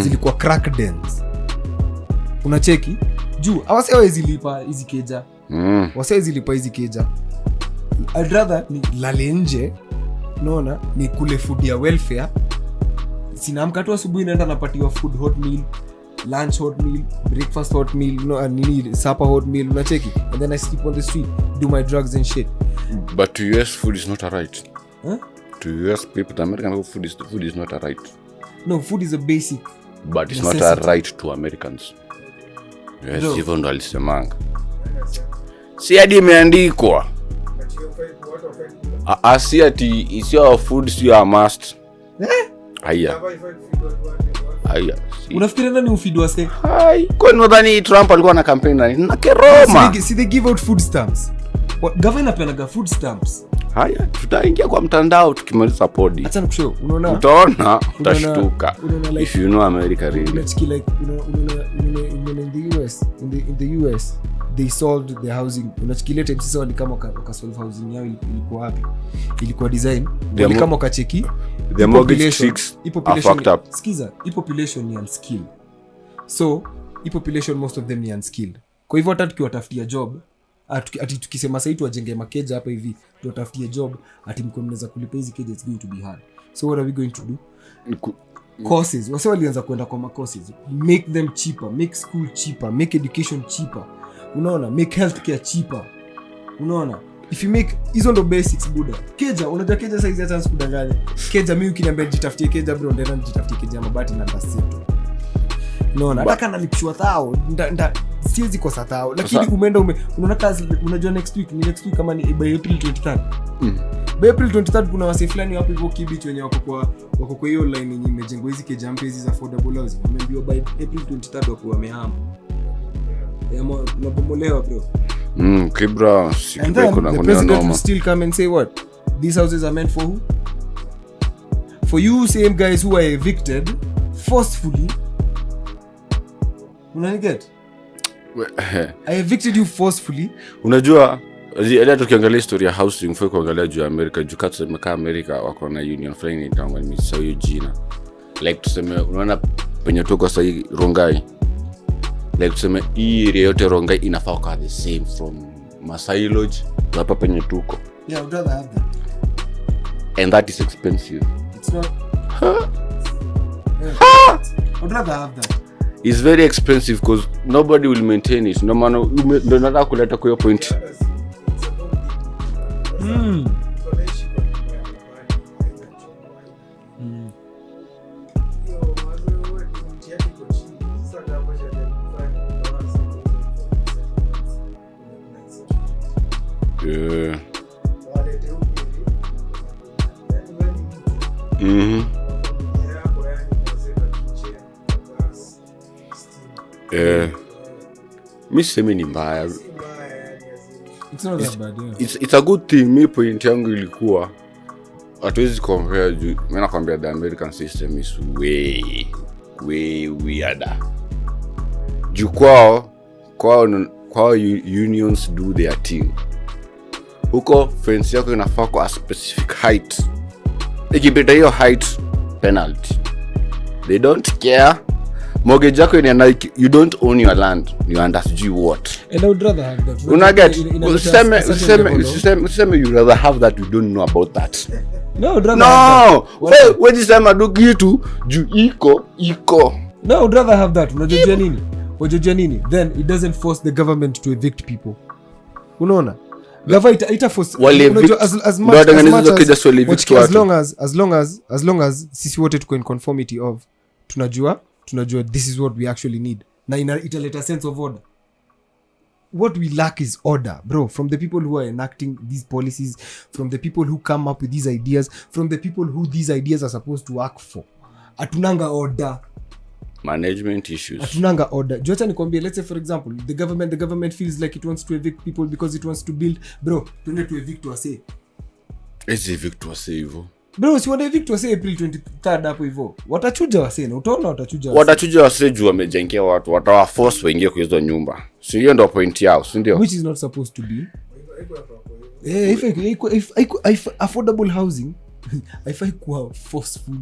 A: zilikuwa crack dens. Unacheki juu awase hawezi lipa hizi keja, wase hawezi lipa hizi keja. I'd rather ni lale nje, unaona, ni kule food ya welfare. Sinaamka tu asubuhi naenda napatiwa food, hot meal, lunch hot meal, breakfast hot meal, nini supper hot meal, unacheki, and then I sleep on the street, do my drugs and shit.
B: But to US food is not a right. To US people, the American food is not a right.
A: No, food is a basic,
B: but it's necessity. Not a right to Americans. Yes, no. Hivyo ndo alisemanga. Si hadi imeandikwa. Si ati is your food is your must. Aya.
A: Unafikiri nani ufeed wase?
B: Hai, kwa nini Trump alikuwa na campaign na Keroma?
A: See they give out food stamps. Governor anapeana food stamps.
B: Haya, tutaingia kwa mtandao tukimaliza podi.
A: Acha nikushow, unaona?
B: Utaona, utashtuka. If you know America really.
A: Let's like in the US they solved the housing. Unachikilia time sasa wali kama wakasolve housing yao ilikuwa wapi? Ilikuwa design. Wali kama wakacheki
B: the mortgage fix are fucked up.
A: Skiza, population ni unskilled. So, population most of them ni unskilled. Kwa hivyo hata tukiwatafutia job, ati tukisema sasa tuwajenge makeja hapa hivi, tuwatafutia job, ati mko mnaweza kulipa hizi keja, it's going to be hard. So what are we going to do? Courses. Wase walianza kwenda kwa courses. Make them cheaper, make school cheaper, make education cheaper. Unaona, make healthcare cheaper. Unaona, if you make hizo ndo basics buda. Keja, unajua keja size hata sikudanganya. Keja mimi ukiniambia jitafutie keja bro, ndio nitafutie keja mabati na ndasitu. Unaona, hata kana lipishwa thao, siwezi kosa thao. Lakini umeenda unaona kazi, unajua next week kama ni by April 23rd. By April 23rd kuna wase fulani hapo hivyo Kibich wenye wako kwa hiyo line yenye imejengwa hizi keja mpya hizi za affordable housing. Wameambiwa by April 23rd wako wamehama. Unabomolewa bro.
B: Kibra
A: sikibra kuna the president will still come and say what? These houses are meant for who? For you same guys who are evicted forcefully. Unaniget? I evicted you forcefully.
B: Unajua hata tukiangalia historia housing for kuangalia juu America, juu kati tumekaa America wako na union friendly tangu ni sawa hiyo jina. Like tuseme unaona penye tuko sasa Rongai. Like tuseme hii area yote Rongai inafaa kuwa the same from Masai Lodge hapa penye tuko.
A: Yeah, I'd rather have that.
B: And that is expensive.
A: It's not. I'd rather have that.
B: It's very expensive because nobody will maintain it. No matter ndio nataka kuleta kwa hiyo point. Mi semi ni mbaya.
A: It's not that bad, yeah.
B: It's a good thing. Mi point yangu ilikuwa hatuwezi compare juu mimi nakwambia the American system is way weirder. Juu kwao unions do their thing. Huko fence yako inafaa kwa a specific height. Ikipita hiyo height penalty. They don't care. Mortgage yako ni like you don't own your land, you understand what.
A: And I would rather have that.
B: Unaget system you rather have that, you don't know about that.
A: No, I'd rather have that.
B: When this time I do kitu juu iko.
A: No, I'd rather have that. Unajua nini? Then it doesn't force the government to evict people. Unaona? Gava ita force as long as sisi wote tuko in conformity of tunajua this is what we actually need. Na italeta sense of order. What we lack is order, bro, from the people who are enacting these policies, from the people who come up with these ideas, from the people who these ideas are supposed to work for. Atunanga order.
B: Management issues.
A: Atunanga order. Jocha nikwambie, let's say for example, the government feels like it wants to evict people because it wants to build. Bro, tuende to evict wase.
B: Is evict wase hivyo?
A: Bro, si wana evict wase April 23rd hapo hivyo. Watachuja wase na utaona watachuja
B: wase. Watachuja wase juu wamejengea watu, watawaforce waingie kwa hizo nyumba. Si hiyo ndio point yao, si ndio?
A: Which is not supposed to be. If affordable housing, haifai kuwa forceful.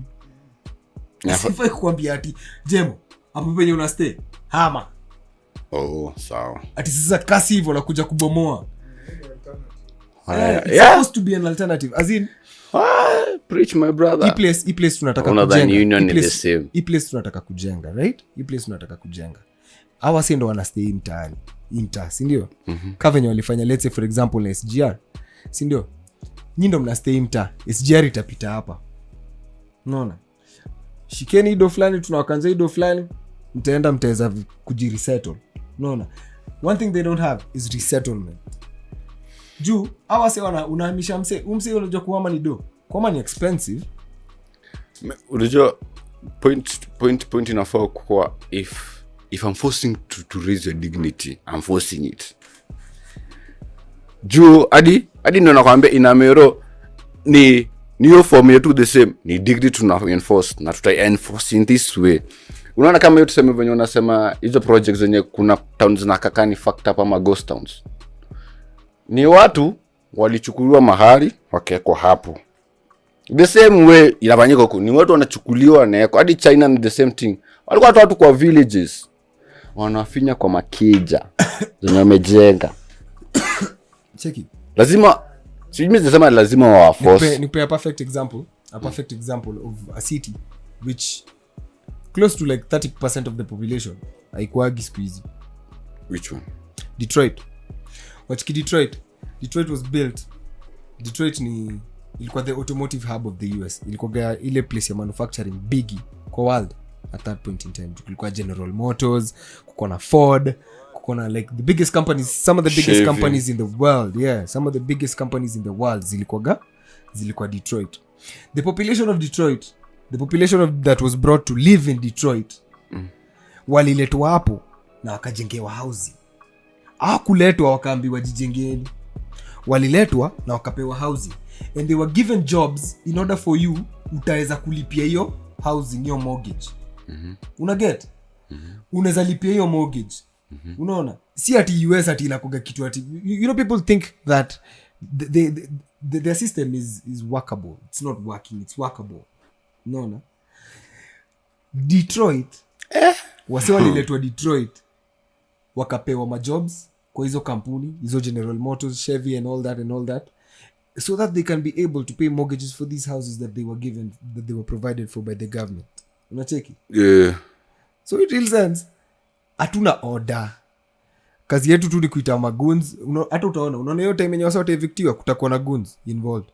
A: Sifai kukwambia ati Jemo hapo penye una stay hama.
B: Sawa.
A: Ati sasa kasi hivyo nakuja kubomoa. It's supposed to be an alternative. As in,
B: preach my brother.
A: Hii place tunataka kujenga. Right? Hii place tunataka kujenga. Hawa si ndo wanastay mtaani. Si ndio? Kama venye walifanya, let's say for example na SGR. Si ndio? Nyinyi ndo mnastay mtaa. SGR itapita hapa. Unaona? Shikeni ido fulani, tunawakanja ido fulani, mtaweza kujiresettle. Unaona? One thing they don't have is resettlement. Juu hawa se unahamisha mse unajua kuhama ni do. Kuhama ni expensive.
B: Unajua point inafaa kwa if I'm forcing to raise your dignity, I'm forcing it. Juu hadi ndio nakwambia inamero ni hiyo form yetu the same, ni dignity tuna enforce na tuta enforce in this way. Unaona kama hiyo tuseme venye unasema hizo projects zenye kuna towns na kakani fucked up ama ghost towns, ni watu walichukuliwa mahali wakawekwa hapo. The same way inafanyika huko, ni watu wanachukuliwa na hadi China ni the same thing. Walikuwa watu kwa villages wanafinya kwa makija zenye wamejenga.
A: Cheki.
B: Lazima wa force.
A: Nipe a perfect example of a city which close to like 30% of the population haikuagi siku hizi.
B: Which one?
A: Detroit. Wachiki Detroit was built. Detroit ilikuwa the automotive hub of the US. Ilikuwa ile place ya manufacturing biggie kwa world at that point in time. Kulikuwa General Motors, kuko na Ford, kuko na like the biggest companies, some of the biggest
B: Chevy.
A: companies in the world. Yeah, some of the biggest companies in the world zilikuwa Detroit. The population that was brought to live in Detroit waliletwa hapo na wakajengewa housing. Hawakuletwa wakaambiwa jijengeni. Waliletwa na wakapewa housing, and they were given jobs in order for you utaweza kulipia hiyo housing, hiyo mortgage. Una get? Unaweza lipia hiyo mortgage. Unaona? Si ati US ati inakoga kitu ati, you know, people think that the system is workable. It's not working, it's workable. Unaona? Detroit wase waliletwa Detroit wakapewa majobs kwa hizo kampuni, hizo General Motors, Chevy and all that, so that they can be able to pay mortgages for these houses that they were provided for by the government. Unacheki?
B: Yeah.
A: So it real sense. Hatuna order. Kazi yetu tu ni kuita magoons. Hata unaona hiyo time yenye wasa evictiwa kutakuwa na goons involved.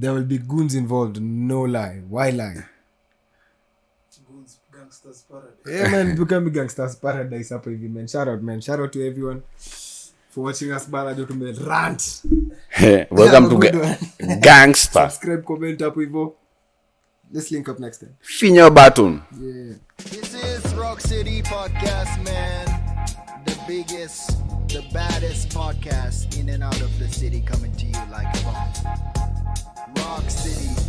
A: There will be goons involved, no lie. Why lie?
C: Goons, Gangsters Paradise.
A: Yeah, man, become Gangsters Paradise hapa hivi, man. Shout out to everyone for watching us, bana. Jo tume rant.
B: Welcome to Gangster.
A: Subscribe, comment hapo hivyo. Let's link up next time.
B: Finya button.
A: Yeah.
D: This is Rock City Podcast, man. The biggest, the baddest podcast in and out of the city, coming to you like a bomb. Rock City.